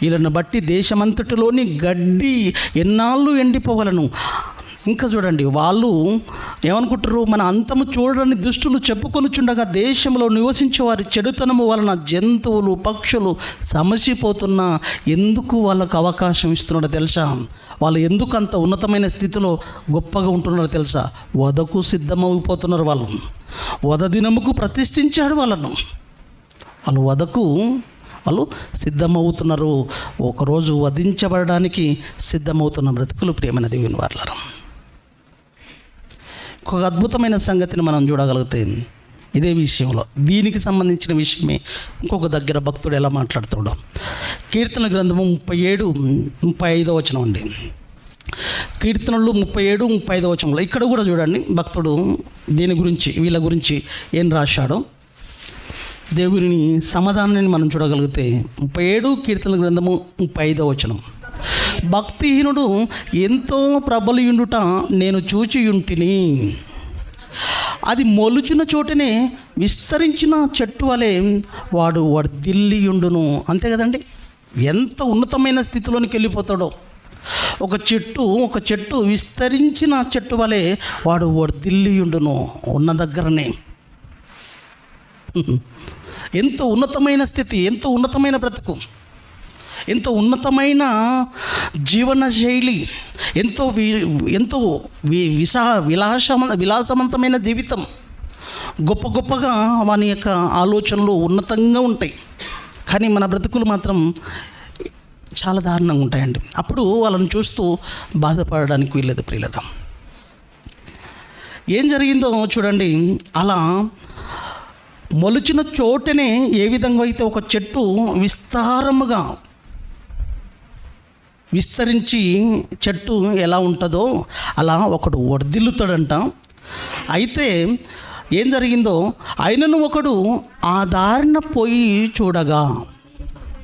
వీళ్ళని బట్టి దేశమంతటిలోని గడ్డి ఎన్నాళ్ళు ఎండిపోవాలను. ఇంకా చూడండి, వాళ్ళు ఏమనుకుంటారు? మన అంతము చూడని దుష్టులు చెప్పుకొనుచుండగా, దేశంలో నివసించే వారి చెడుతనము వలన జంతువులు పక్షులు సమసిపోతున్నా ఎందుకు వాళ్ళకు అవకాశం ఇస్తున్నాడో తెలుసా? వాళ్ళు ఎందుకు అంత ఉన్నతమైన స్థితిలో గొప్పగా ఉంటున్నారో తెలుసా? వధకు సిద్ధమైపోతున్నారు. వధ దినముకు ప్రతిష్ఠించాడు వాళ్ళను. వాళ్ళు సిద్ధమవుతున్నారు. ఒకరోజు వధించబడడానికి సిద్ధమవుతున్న బ్రతుకులు. ప్రియమైన దేవుని వారలారా, ఒక అద్భుతమైన సంగతిని మనం చూడగలిగితే ఇదే విషయంలో, దీనికి సంబంధించిన విషయమే ఇంకొక దగ్గర భక్తుడు ఎలా మాట్లాడుతాడో. కీర్తన గ్రంథము 37-35 వచనం అండి. కీర్తనలు 37-35 వచనంలో ఇక్కడ కూడా చూడండి భక్తుడు వీళ్ళ గురించి ఏం రాశాడో. దేవుని సమాధానాన్ని మనం చూడగలిగితే 37 కీర్తన గ్రంథము 35 వచనం. భక్తిహీనుడు ఎంతో ప్రబలియుండుట నేను చూచియుంటిని, అది మొలుచిన చోటనే విస్తరించిన చెట్టు వలె వాడు వర్ధిల్లియుండును. అంతే కదండి, ఎంత ఉన్నతమైన స్థితిలోనికి వెళ్ళిపోతాడో. ఒక చెట్టు విస్తరించిన చెట్టు వలె వాడు వర్ధిల్లియుండును. ఉన్న దగ్గరనే ఎంతో ఉన్నతమైన స్థితి, ఎంతో ఉన్నతమైన బ్రతుకు, ఎంతో ఉన్నతమైన జీవన శైలి, ఎంతో విలాసవంతమైన జీవితం, గొప్పగా వాని యొక్క ఆలోచనలు ఉన్నతంగా ఉంటాయి. కానీ మన బ్రతుకులు మాత్రం చాలా దారుణంగా ఉంటాయండి. అప్పుడు వాళ్ళని చూస్తూ బాధపడడానికి వీల్లేదు ప్రియులరా. ఏం జరిగిందో చూడండి. అలా మొలిచిన చోటనే ఏ విధంగా అయితే ఒక చెట్టు విస్తారముగా విస్తరించి చెట్టు ఎలా ఉంటుందో అలా ఒకడు వర్ధిల్లుతాడంట. అయితే ఏం జరిగిందో, ఆయనను ఒకడు ఆ దారిన పోయి చూడగా,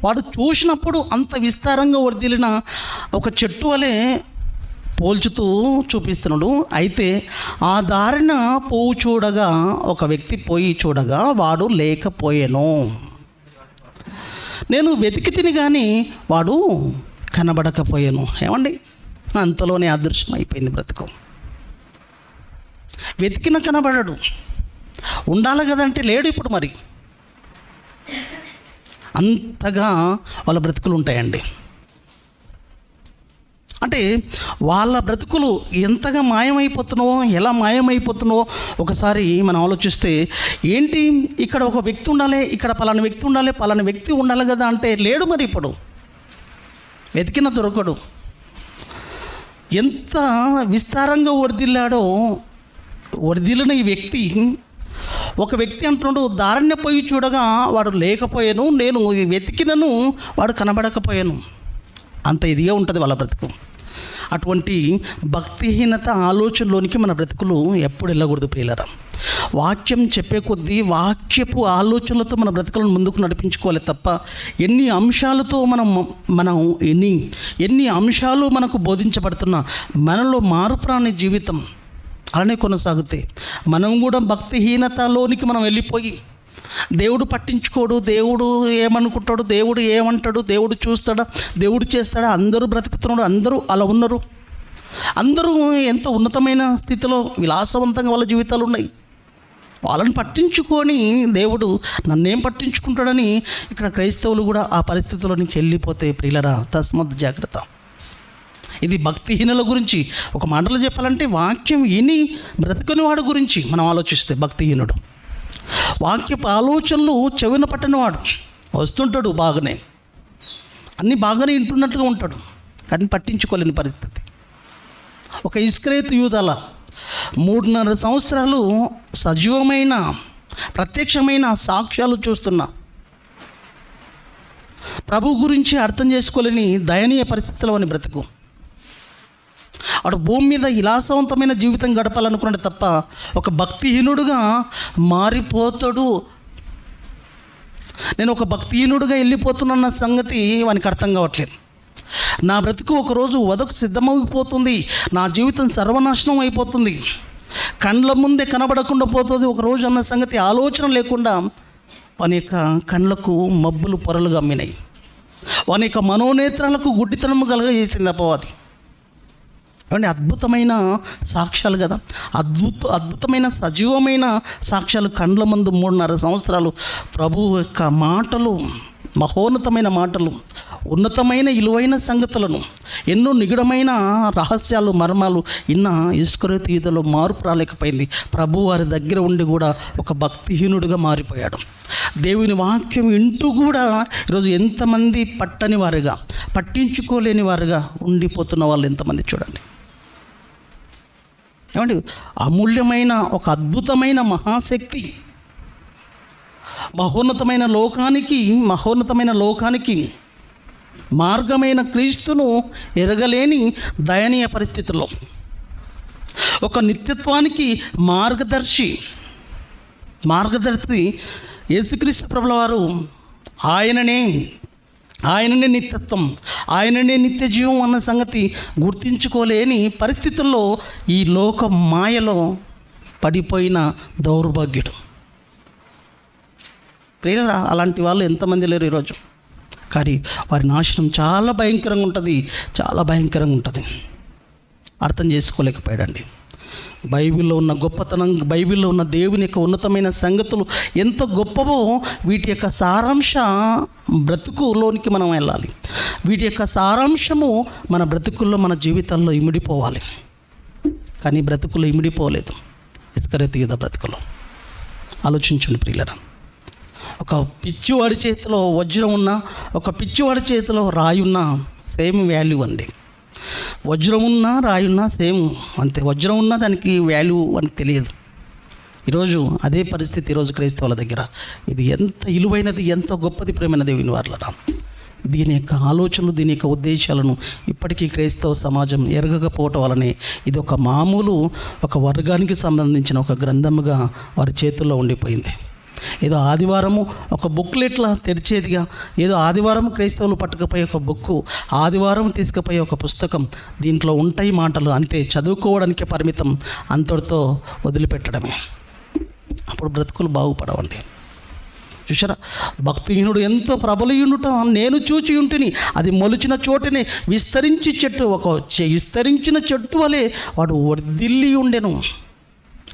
వాడు చూసినప్పుడు అంత విస్తారంగా వర్ధిల్లిన ఒక చెట్టు వలె పోల్చుతూ చూపిస్తున్నాడు. అయితే ఆ దారిన పోవు చూడగా ఒక వ్యక్తి పోయి చూడగా వాడు లేకపోయాను. నేను వెతికి తిని కానీ వాడు కనబడకపోయాను. ఏమండి, అంతలోనే అదృశ్యం అయిపోయింది బ్రతుకు. వెతికిన కనబడడు, ఉండాలి కదంటే లేడు. ఇప్పుడు మరి అంతగా వాళ్ళ బ్రతుకులు ఉంటాయండి. అంటే వాళ్ళ బ్రతుకులు ఎంతగా మాయమైపోతున్నావో, ఎలా మాయమైపోతున్నావో ఒకసారి మనం ఆలోచిస్తే, ఏంటి ఇక్కడ ఒక వ్యక్తి ఉండాలి, ఇక్కడ పలానా వ్యక్తి ఉండాలి, పలానా వ్యక్తి ఉండాలి కదా అంటే లేడు. మరి ఇప్పుడు వెతికిన దొరకడు. ఎంత విస్తారంగా వరదిల్లాడో, వరదిల్లిన ఈ వ్యక్తి, ఒక వ్యక్తి అంటున్నాడు, దారిని పోయి చూడగా వాడు లేకపోయాను, నేను వెతికినను వాడు కనబడకపోయాను. అంత ఇదిగా ఉంటుంది వాళ్ళ బ్రతుకు. అటువంటి భక్తిహీనత ఆలోచనలోనికి మన బ్రతుకులు ఎప్పుడు వెళ్ళకూడదు ప్రియులారా. వాక్యం చెప్పే కొద్దీ వాక్యపు ఆలోచనలతో మన బ్రతుకులను ముందుకు నడిపించుకోవాలి తప్ప, ఎన్ని అంశాలతో మనం ఎన్ని అంశాలు మనకు బోధించబడుతున్నా మనలో మార్పురాని జీవితం అలానే కొనసాగుతాయి. మనం కూడా భక్తిహీనతలోనికి మనం వెళ్ళిపోయి, దేవుడు పట్టించుకోడు, దేవుడు ఏమనుకుంటాడు, దేవుడు ఏమంటాడు, దేవుడు చూస్తాడా, దేవుడు చేస్తాడా, అందరూ బ్రతుకుతున్నాడు, అందరూ అలా ఉన్నారు, అందరూ ఎంతో ఉన్నతమైన స్థితిలో విలాసవంతంగా వాళ్ళ జీవితాలు ఉన్నాయి. వాళ్ళని పట్టించుకొని దేవుడు నన్నేం పట్టించుకుంటాడని ఇక్కడ క్రైస్తవులు కూడా ఆ పరిస్థితుల్లోనికి వెళ్ళిపోతే ప్రియులరా, తస్మత్ జాగ్రత్త. ఇది భక్తిహీనుల గురించి. ఒక మాటలో చెప్పాలంటే వాక్యం విని బ్రతుకుని వాడు గురించి మనం ఆలోచిస్తే, భక్తిహీనుడు వాక్యపు ఆలోచనలు చెవిన పట్టినవాడు వస్తుంటాడు, బాగానే అన్నీ బాగానే వింటున్నట్టుగా ఉంటాడు, కానీ పట్టించుకోలేని పరిస్థితి. ఒక ఇస్కరేతు యూదాల 3.5 సంవత్సరాలు సజీవమైన ప్రత్యక్షమైన సాక్ష్యాలు చూస్తున్నా ప్రభు గురించి అర్థం చేసుకోలేని దయనీయ పరిస్థితుల్లోని బ్రతుకు. వాడు భూమి మీద విలాసవంతమైన జీవితం గడపాలనుకున్నాడు తప్ప ఒక భక్తిహీనుడుగా మారిపోతాడు. నేను ఒక భక్తిహీనుడుగా వెళ్ళిపోతున్న సంగతి వానికి అర్థం కావట్లేదు. నా బ్రతుకు ఒకరోజు వదకు సిద్ధమైపోతుంది, నా జీవితం సర్వనాశనం అయిపోతుంది, కండ్ల ముందే కనబడకుండా పోతుంది ఒకరోజు అన్న సంగతి ఆలోచన లేకుండా వాని యొక్క కండ్లకు మబ్బులు పొరలుగా అమ్మినాయి. వాని యొక్క మనోనేత్రాలకు గుడ్డితనము కలగజేసింది అపవాది. ఏమంటే అద్భుతమైన సాక్ష్యాలు కదా, అద్భుతమైన సజీవమైన సాక్ష్యాలు. కండ్ల ముందు 3.5 సంవత్సరాలు ప్రభు యొక్క మాటలు, మహోన్నతమైన మాటలు, ఉన్నతమైన విలువైన సంగతులను, ఎన్నో నిగూఢమైన రహస్యాలు, మర్మాలు ఇన్న ఇస్కరియోతు యూదాలో మార్పు రాలేకపోయింది. ప్రభు వారి దగ్గర ఉండి కూడా ఒక భక్తిహీనుడిగా మారిపోయాడు. దేవుని వాక్యం వింటూ కూడా ఈరోజు ఎంతమంది పట్టని వారుగా, పట్టించుకోలేని వారుగా ఉండిపోతున్న వాళ్ళు ఎంతమంది చూడండి. ఏమండి, అమూల్యమైన ఒక అద్భుతమైన మహాశక్తి, మహోన్నతమైన లోకానికి మార్గమైన క్రీస్తును ఎరగలేని దయనీయ పరిస్థితుల్లో, ఒక నిత్యత్వానికి మార్గదర్శి యేసుక్రీస్తు ప్రభుల వారు, ఆయననే నిత్యత్వం, ఆయననే నిత్య జీవం అన్న సంగతి గుర్తించుకోలేని పరిస్థితుల్లో ఈ లోక మాయలో పడిపోయిన దౌర్భాగ్యుడు. ప్రియులారా, అలాంటి వాళ్ళు ఎంతమంది లేరు ఈరోజు. కానీ వారి నాశనం చాలా భయంకరంగా ఉంటుంది. అర్థం చేసుకోలేకపోయాడండి. బైబిల్లో ఉన్న గొప్పతనం, బైబిల్లో ఉన్న దేవుని యొక్క ఉన్నతమైన సంగతులు ఎంత గొప్పవో వీటి యొక్క సారాంశ బ్రతుకులోనికి మనం వెళ్ళాలి. వీటి యొక్క సారాంశము మన బ్రతుకుల్లో, మన జీవితాల్లో ఇమిడిపోవాలి. కానీ బ్రతుకుల్లో ఇమిడిపోలేదు. ఇస్కరియోతు యూదా బ్రతుకులో ఆలోచించండి ప్రియులారా. ఒక పిచ్చివాడి చేతిలో వజ్రం ఉన్న, ఒక పిచ్చివాడి చేతిలో రాయి ఉన్న సేమ్ వాల్యూ అండి. వజ్రం ఉన్నా రాయి ఉన్నా సేమ్ అంతే. వజ్రం ఉన్నా దానికి వాల్యూ అని తెలియదు. ఈరోజు అదే పరిస్థితి ఈరోజు క్రైస్తవుల దగ్గర. ఇది ఎంత విలువైనది, ఎంత గొప్పది ప్రేమైన దేవుని వారలారా. దీని యొక్క ఆలోచనలు, దీని యొక్క ఉద్దేశాలను ఇప్పటికీ క్రైస్తవ సమాజం ఎరగకపోవటం వలనే ఇది ఒక వర్గానికి సంబంధించిన ఒక గ్రంథముగా వారి చేతుల్లో ఉండిపోయింది. ఏదో ఆదివారము ఒక బుక్లెట్లా తెరిచేదిగా, ఏదో ఆదివారం క్రైస్తవులు పట్టుకుపోయే ఒక బుక్కు, ఆదివారం తీసుకుపోయే ఒక పుస్తకం, దీంట్లో ఉంటాయి మాటలు అంతే, చదువుకోవడానికే పరిమితం, అంతటితో వదిలిపెట్టడమే. అప్పుడు బ్రతుకులు బాగుపడవండి. చూసారా, భక్తిహీనుడు ఎంతో ప్రబలియుండుట నేను చూచి ఉంటిని, అది మొలిచిన చోటనే విస్తరించిన చెట్టు వలె వాడు వర్ధిల్లి ఉండెను.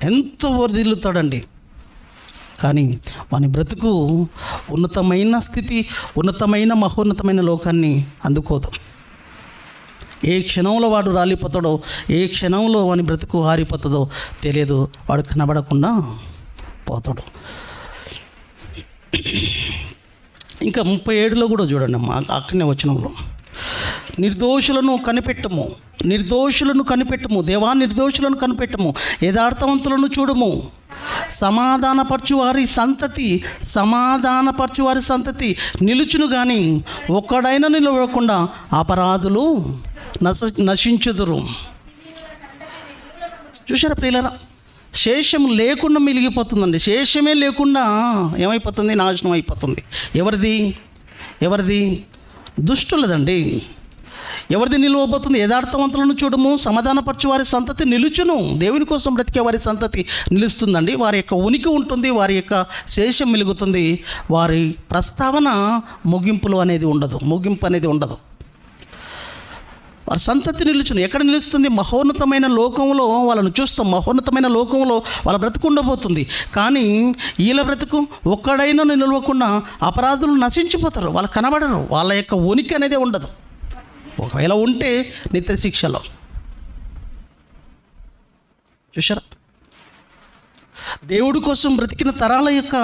ఎంతో వర్ధిల్లుతాడండి. కానీ వాని బ్రతుకు ఉన్నతమైన స్థితి, ఉన్నతమైన మహోన్నతమైన లోకాన్ని అందుకోదు. ఏ క్షణంలో వాడు రాలిపోతాడో, ఏ క్షణంలో వాని బ్రతుకు ఆరిపోతుందో తెలియదు. వాడు కనబడకుండా పోతాడు. ఇంకా 37లో కూడా చూడండి అమ్మా, అక్కడనే వచనంలో, నిర్దోషులను కనిపెట్టము దేవా, నిర్దోషులను కనిపెట్టము, యథార్థవంతులను చూడము, సమాధానపరచు వారి సంతతి నిలుచును కానీ ఒక్కడైనా నిలవకుండా అపరాధులు నశించుదురు. చూసారా ప్రియులారా, శేషం లేకుండా మిలిగిపోతుందండి. శేషమే లేకుండా ఏమైపోతుంది? నాశనం అయిపోతుంది. ఎవరిది? దుష్టులదండి. ఎవరిది నిలువబోతుంది? యథార్థవంతులను చూడము, సమాధానపరచు వారి సంతతి నిలుచును. దేవుని కోసం బ్రతికే వారి సంతతి నిలుస్తుందండి. వారి యొక్క ఉనికి ఉంటుంది, వారి యొక్క శేషం మిలుగుతుంది. వారి ప్రస్తావన ముగింపు అనేది ఉండదు. వారి సంతతి నిలుచును. ఎక్కడ నిలుస్తుంది? మహోన్నతమైన లోకంలో వాళ్ళను చూస్తాం. మహోన్నతమైన లోకంలో వాళ్ళ బ్రతుకు ఉండబోతుంది. కానీ వీళ్ళ బ్రతుకు ఒక్కడైనా నిలవకుండా అపరాధులు నశించిపోతారు. వాళ్ళు కనబడరు. వాళ్ళ యొక్క ఉనికి అనేది ఉండదు. ఒకవేళ ఉంటే నిత్య శిక్షలో. చూశారా, దేవుడి కోసం బ్రతికిన తరాల యొక్క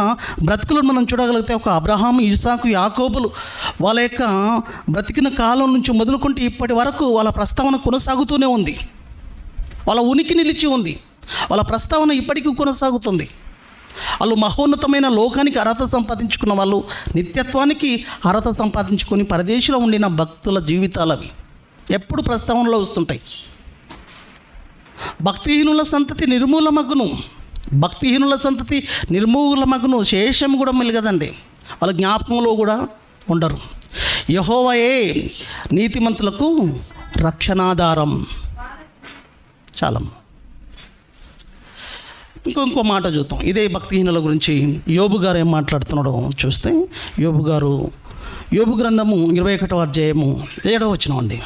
బ్రతుకులను మనం చూడగలిగితే, ఒక అబ్రహాం, ఇసాకు, యాకోబులు వాళ్ళ యొక్క బ్రతికిన కాలం నుంచి మొదలుకుంటే ఇప్పటి వరకు వాళ్ళ ప్రస్తావన కొనసాగుతూనే ఉంది. వాళ్ళ ఉనికి నిలిచి ఉంది. వాళ్ళ ప్రస్తావన ఇప్పటికీ కొనసాగుతుంది. వాళ్ళు మహోన్నతమైన లోకానికి అర్హత సంపాదించుకున్న వాళ్ళు, నిత్యత్వానికి అర్హత సంపాదించుకొని పరదేశంలో ఉండిన భక్తుల జీవితాలు అవి ఎప్పుడు ప్రస్తావనలో వస్తుంటాయి. భక్తిహీనుల సంతతి నిర్మూలమగును. శేషం కూడా మిలగదండి. వాళ్ళ జ్ఞాపకంలో కూడా ఉండరు. యెహోవాయే నీతిమంతులకు రక్షణాధారం. చాలా. ఇంకో మాట చూద్దాం. ఇదే భక్తిహీనుల గురించి యోబు గారు ఏం మాట్లాడుతున్నాడో చూస్తే, యోబు గ్రంథము 21వ అధ్యాయము 7వ వచనం అండి.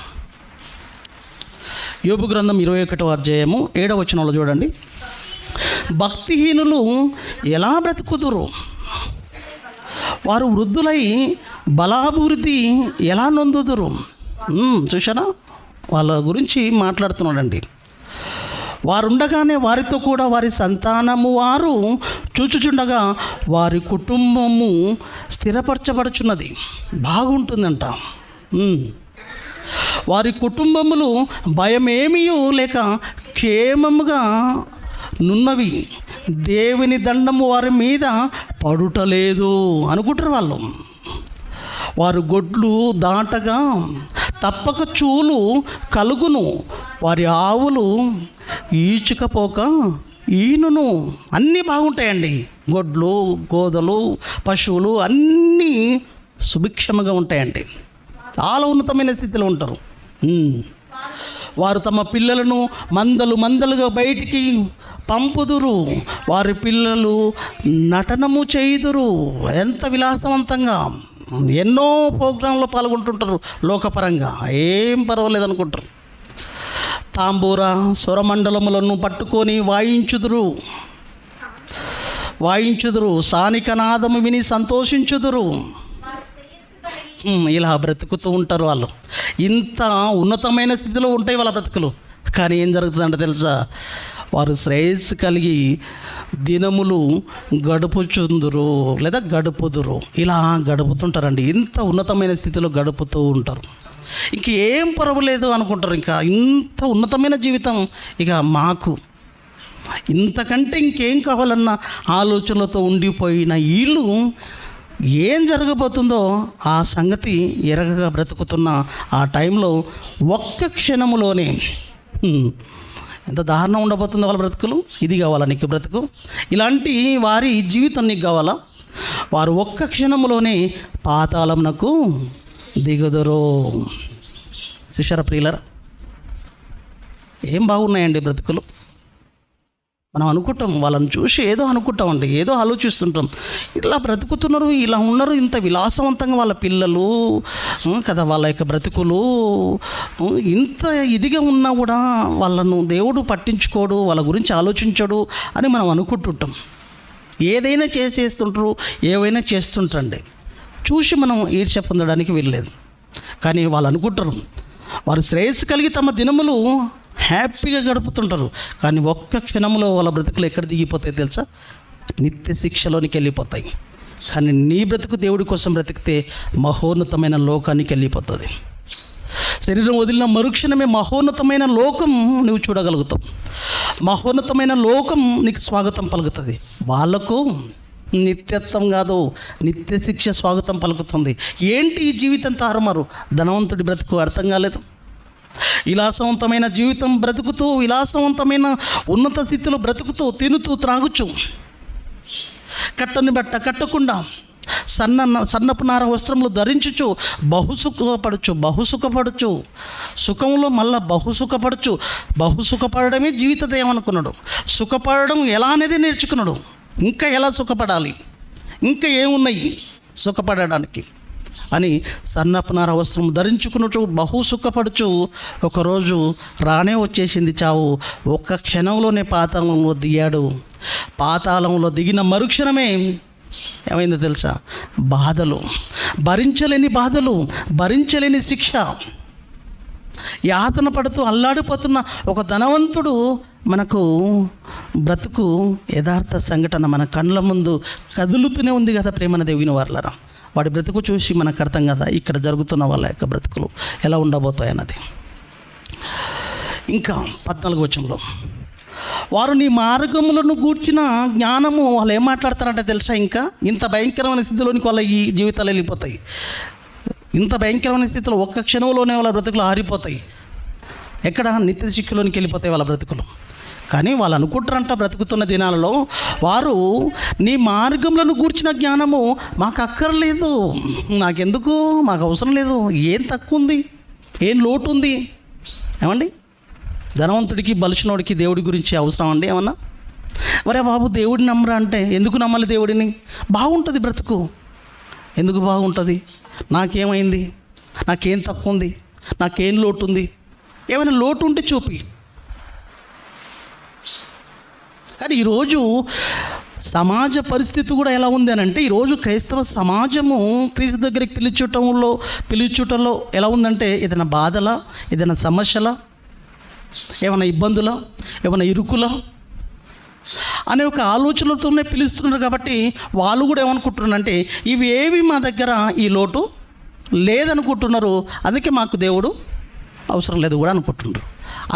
యోబు గ్రంథం 21వ అధ్యాయము 7వ వచనంలో చూడండి, భక్తిహీనులు ఎలా బ్రతుకుదురు? వారు వృద్ధులై బలాభివృద్ధి ఎలా నొందుదురు? చూసారా, వాళ్ళ గురించి మాట్లాడుతున్నాడండి. వారుండగానే వారితో కూడా వారి సంతానము వారు చూచుచుండగా వారి కుటుంబము స్థిరపరచబడుచున్నది. బాగుంటుందంట. వారి కుటుంబములు భయమేమీ లేక క్షేమముగా నున్నవి. దేవుని దండము వారి మీద పడుటలేదు అనుకుంటారు వాళ్ళు. వారు గొడ్లు దాటగా తప్పక చూలు కలుగును. వారి ఆవులు ఈచుకపోక ఈనును. అన్నీ బాగుంటాయండి. గొడ్లు, గోదలు, పశువులు అన్నీ సుభిక్షముగా ఉంటాయండి. చాలా ఉన్నతమైన స్థితిలో ఉంటారు. వారు తమ పిల్లలను మందలుగా బయటికి పంపుదురు. వారి పిల్లలు నటనము చేయుదురు. ఎంత విలాసవంతంగా ఎన్నో ప్రోగ్రాంలో పాల్గొంటుంటారు. లోకపరంగా ఏం పర్వాలేదు అనుకుంటారు. తాంబూర స్వరమండలములను పట్టుకొని వాయించుదురు. సానికనాదము విని సంతోషించుదురు. ఇలా బ్రతుకుతూ ఉంటారు వాళ్ళు. ఇంత ఉన్నతమైన స్థితిలో ఉంటాయి వాళ్ళ బ్రతుకులు. కానీ ఏం జరుగుతుందంటే తెలుసా, వారు శ్రేయస్సు కలిగి దినములు గడుపుచుందురు లేదా గడుపుదురు. ఇలా గడుపుతుంటారండి. ఇంత ఉన్నతమైన స్థితిలో గడుపుతూ ఉంటారు. ఇంకేం పర్వాలేదు అనుకుంటారు. ఇంకా ఇంత ఉన్నతమైన జీవితం ఇక మాకు ఇంతకంటే ఇంకేం కావాలన్న ఆలోచనలతో ఉండిపోయిన వీళ్ళు ఏం జరగబోతుందో ఆ సంగతి ఎరగగా బ్రతుకుతున్న ఆ టైంలో ఒక్క క్షణములోనే ఎంత దారుణం ఉండబోతుందో వాళ్ళ బ్రతుకులు. ఇది కావాలా నీకు బ్రతుకు? ఇలాంటి వారి జీవితం నీకు కావాలా? వారు ఒక్క క్షణంలోనే పాతాళమునకు దిగుదురు. చూశారా ప్రియులారా, ఏం బాగున్నాయండి బ్రతుకులు. మనం అనుకుంటాం, వాళ్ళని చూసి ఏదో అనుకుంటామండి, ఏదో ఆలోచిస్తుంటాం. ఇలా బ్రతుకుతున్నారు, ఇలా ఉన్నారు, ఇంత విలాసవంతంగా వాళ్ళ పిల్లలు కదా, వాళ్ళ యొక్క బ్రతుకులు ఇంత ఇదిగా ఉన్నా కూడా వాళ్ళను దేవుడు పట్టించుకోడు, వాళ్ళ గురించి ఆలోచించడు అని మనం అనుకుంటుంటాం. ఏదైనా చేస్తుంటారు, ఏవైనా చేస్తుంటారండి. చూసి మనం ఈర్ష్య పొందడానికి వీల్లేదు. కానీ వాళ్ళు అనుకుంటారు, వారు శ్రేయస్సు కలిగి తమ దినములు హ్యాపీగా గడుపుతుంటారు. కానీ ఒక్క క్షణంలో వాళ్ళ బ్రతుకులు ఎక్కడ దిగిపోతాయి తెలుసా? నిత్య శిక్షలోనికి వెళ్ళిపోతాయి. కానీ నీ బ్రతుకు దేవుడి కోసం బ్రతికితే మహోన్నతమైన లోకానికి వెళ్ళిపోతుంది. శరీరం వదిలిన మరుక్షణమే మహోన్నతమైన లోకం నువ్వు చూడగలుగుతావు. మహోన్నతమైన లోకం నీకు స్వాగతం పలుకుతుంది. వాళ్ళకు నిత్యత్వం కాదు, నిత్య శిక్ష స్వాగతం పలుకుతుంది. ఏంటి ఈ జీవితం తారుమారు? ధనవంతుడి బ్రతుకు అర్థం కాలేదు. విలాసవంతమైన జీవితం బ్రతుకుతూ, విలాసవంతమైన ఉన్నత స్థితిలో బ్రతుకుతూ, తినుతూ త్రాగుచు, కట్టని బట్ట కట్టకుండా సన్నపు నార వస్త్రములు ధరించుచు బహుసుఖపడుచు సుఖంలో మళ్ళా బహుసుఖపడమే జీవిత దయం అనుకున్నాడు. సుఖపడడం ఎలా అనేది నేర్చుకున్నాడు. ఇంకా ఎలా సుఖపడాలి, ఇంకా ఏమున్నాయి సుఖపడడానికి అని సన్నపు నార వస్త్రం ధరించుకున్నట్టు బహుసుఖపడుచు ఒకరోజు రానే వచ్చేసింది చావు. ఒక్క క్షణంలోనే పాతాళంలో దిగాడు. పాతాళంలో దిగిన మరుక్షణమే ఏమైందో తెలుసా? బాధలు, భరించలేని బాధలు, భరించలేని శిక్ష, యాతన పడుతూ అల్లాడిపోతున్న ఒక ధనవంతుడు మనకు బ్రతుకు యథార్థ సంఘటన మన కళ్ళ ముందు కదులుతూనే ఉంది కదా ప్రేమన దేవుని వారలారా. వాడి బ్రతుకు చూసి మనకు అర్థం కదా ఇక్కడ జరుగుతున్న వాళ్ళ యొక్క బ్రతుకులు ఎలా ఉండబోతాయన్నది. ఇంకా 14వ వచనంలో, వారు నీ మార్గములను గూర్చిన జ్ఞానము, వాళ్ళు ఏం మాట్లాడతారంటే తెలుసా? ఇంకా ఇంత భయంకరమైన స్థితిలోనికి వాళ్ళ ఈ జీవితాలు వెళ్ళిపోతాయి. ఇంత భయంకరమైన స్థితిలో ఒక్క క్షణంలోనే వాళ్ళ బ్రతుకులు ఆరిపోతాయి. ఎక్కడ? నిత్య శిక్షలోనికి వెళ్ళిపోతాయి వాళ్ళ బ్రతుకులు. కానీ వాళ్ళు అనుకుంటారంట బ్రతుకుతున్న దినాలలో, వారు నీ మార్గములను గూర్చిన జ్ఞానము మాకు అక్కర్లేదు, నాకెందుకు, మాకు అవసరం లేదు, ఏం తక్కువ ఉంది, ఏం లోటు ఉంది? ఏమండి, ధనవంతుడికి బలిసినోడికి దేవుడి గురించి అవసరం అండి ఏమన్నా? వరే బాబు దేవుడిని నమ్మరా అంటే, ఎందుకు నమ్మాలి దేవుడిని? బాగుంటుంది బ్రతుకు. ఎందుకు బాగుంటుంది? నాకేమైంది, నాకేం తక్కువ ఉంది, నాకేం లోటు ఉంది? ఏమైనా లోటు ఉంటే చూపి. కానీ ఈరోజు సమాజ పరిస్థితి కూడా ఎలా ఉంది అని అంటే, ఈరోజు క్రైస్తవ సమాజము క్రీస్తు దగ్గరికి పిలుచుటంలో ఎలా ఉందంటే, ఏదైనా బాధలా, ఏదైనా సమస్యలా, ఏమైనా ఇబ్బందులా, ఏమైనా ఇరుకులా అనే ఒక ఆలోచనలతోనే పిలుస్తున్నారు. కాబట్టి వాళ్ళు కూడా ఏమనుకుంటున్నారంటే, ఇవి ఏవి మా దగ్గర ఈ లోటు లేదనుకుంటున్నారు, అందుకే మాకు దేవుడు అవసరం లేదు కూడా అనుకుంటున్నారు.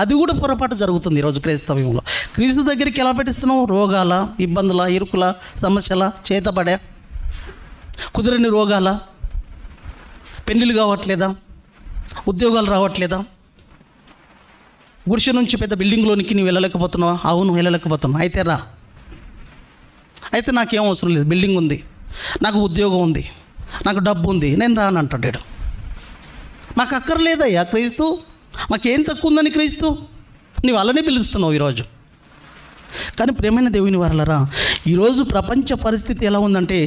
అది కూడా పొరపాటు జరుగుతుంది ఈరోజు క్రైస్తవ్యంలో. క్రీస్తు దగ్గరికి ఎలా పెట్టిస్తున్నావు? రోగాల, ఇబ్బందుల, ఇరుకుల, సమస్యల, చేతబడే, కుదిరని రోగాల, పెళ్ళిళ్ళు కావట్లేదా, ఉద్యోగాలు రావట్లేదా, గుడిసె నుంచి పెద్ద బిల్డింగ్లోనికి నువ్వు వెళ్ళలేకపోతున్నావా? అవును, వెళ్ళలేకపోతున్నావు. అయితే రా. అయితే నాకేం అవసరం లేదు, బిల్డింగ్ ఉంది, నాకు ఉద్యోగం ఉంది, నాకు డబ్బు ఉంది, నేను రాను అంటాడు. మాకు అక్కర్లేదయ్యా క్రీస్తు, మాకేం తక్కువ ఉందని క్రీస్తు, నీవు అలానే పిలుస్తున్నావు ఈరోజు. కానీ ప్రేమైన దేవుని వారలారా, ఈరోజు ప్రపంచ పరిస్థితి ఎలా ఉందంటే,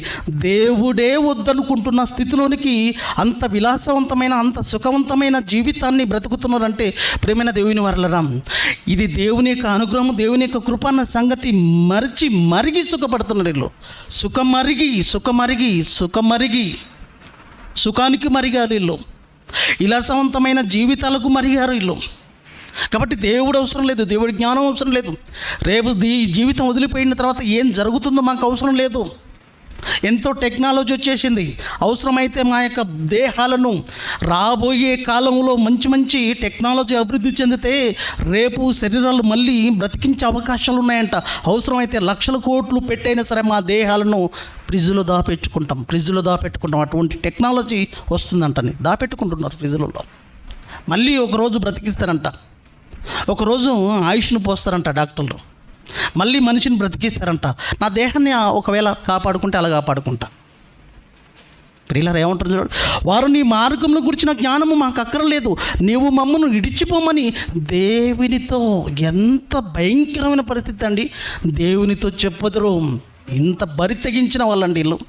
దేవుడే వద్దనుకుంటున్న స్థితిలోనికి అంత విలాసవంతమైన, అంత సుఖవంతమైన జీవితాన్ని బ్రతుకుతున్నారంటే ప్రేమైన దేవుని వారలారా, ఇది దేవుని యొక్క అనుగ్రహం, దేవుని యొక్క కృప అన్న సంగతి మరిగి సుఖపడుతున్నారు వీళ్ళు. సుఖానికి మరిగారు వీళ్ళు, విలాసవంతమైన జీవితాలకు మరిగారు వీళ్ళు. కాబట్టి దేవుడు అవసరం లేదు, దేవుడి జ్ఞానం అవసరం లేదు, రేపు ఈ జీవితం వదిలిపోయిన తర్వాత ఏం జరుగుతుందో మాకు అవసరం లేదు. ఎంతో టెక్నాలజీ వచ్చేసింది. అవసరమైతే మా యొక్క దేహాలను రాబోయే కాలంలో మంచి టెక్నాలజీ అభివృద్ధి చెందితే రేపు శరీరాలు మళ్ళీ బ్రతికించే అవకాశాలు ఉన్నాయంట. అవసరమైతే లక్షల కోట్లు పెట్టైనా సరే మా దేహాలను ఫ్రిడ్జ్లో దాపెట్టుకుంటాం. అటువంటి టెక్నాలజీ వస్తుందంటని దాపెట్టుకుంటున్నారు ఫ్రిడ్జ్లలో. మళ్ళీ ఒకరోజు బ్రతికిస్తారంట. ఒకరోజు ఆయుష్ను పోస్తారంట డాక్టర్లు, మళ్ళీ మనిషిని బ్రతికిస్తారంట. నా దేహాన్ని ఒకవేళ కాపాడుకుంటే అలా కాపాడుకుంటా. ప్రియులారా ఏమంటారు చూడు, వారు నీ మార్గంలో గురించిన జ్ఞానము మాకు అక్కరలేదు, నీవు మమ్మను ఇడిచిపోమని దేవునితో. ఎంత భయంకరమైన పరిస్థితి అండి, దేవునితో చెప్పదురు. ఇంత బరి తెగించిన వాళ్ళండి వీళ్ళు.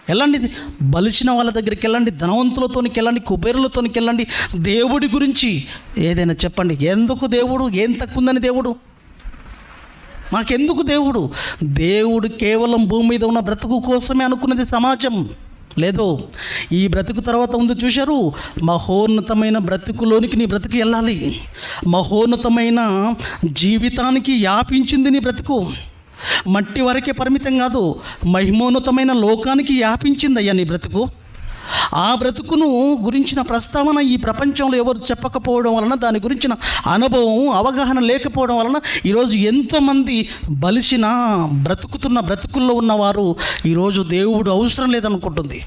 వెళ్ళండి, బలిసిన వాళ్ళ దగ్గరికి వెళ్ళండి, ధనవంతులతోనికి వెళ్ళండి, కుబేరులతోనికి వెళ్ళండి, దేవుడి గురించి ఏదైనా చెప్పండి. ఎందుకు దేవుడు, ఏం తక్కువ ఉందని దేవుడు, మాకెందుకు దేవుడు? దేవుడు కేవలం భూమి మీద ఉన్న బ్రతుకు కోసమే అనుకున్నది సమాజం. లేదు, ఈ బ్రతుకు తర్వాత ఉంది చూశారు, మహోన్నతమైన బ్రతుకులోనికి నీ బ్రతుకు వెళ్ళాలి. మహోన్నతమైన జీవితానికి వ్యాపించింది నీ బ్రతుకు. మట్టి వరకే పరిమితం కాదు, మహిమోన్నతమైన లోకానికి వ్యాపించిందయ్యా నీ బ్రతుకు. ఆ బ్రతుకును గురించిన ప్రస్తావన ఈ ప్రపంచంలో ఎవరు చెప్పకపోవడం వలన, దాని గురించిన అనుభవం అవగాహన లేకపోవడం వలన ఈరోజు ఎంతోమంది బలిసిన బ్రతుకుతున్న బ్రతుకుల్లో ఉన్నవారు ఈరోజు దేవుడు అవసరం లేదనుకుంటుంది.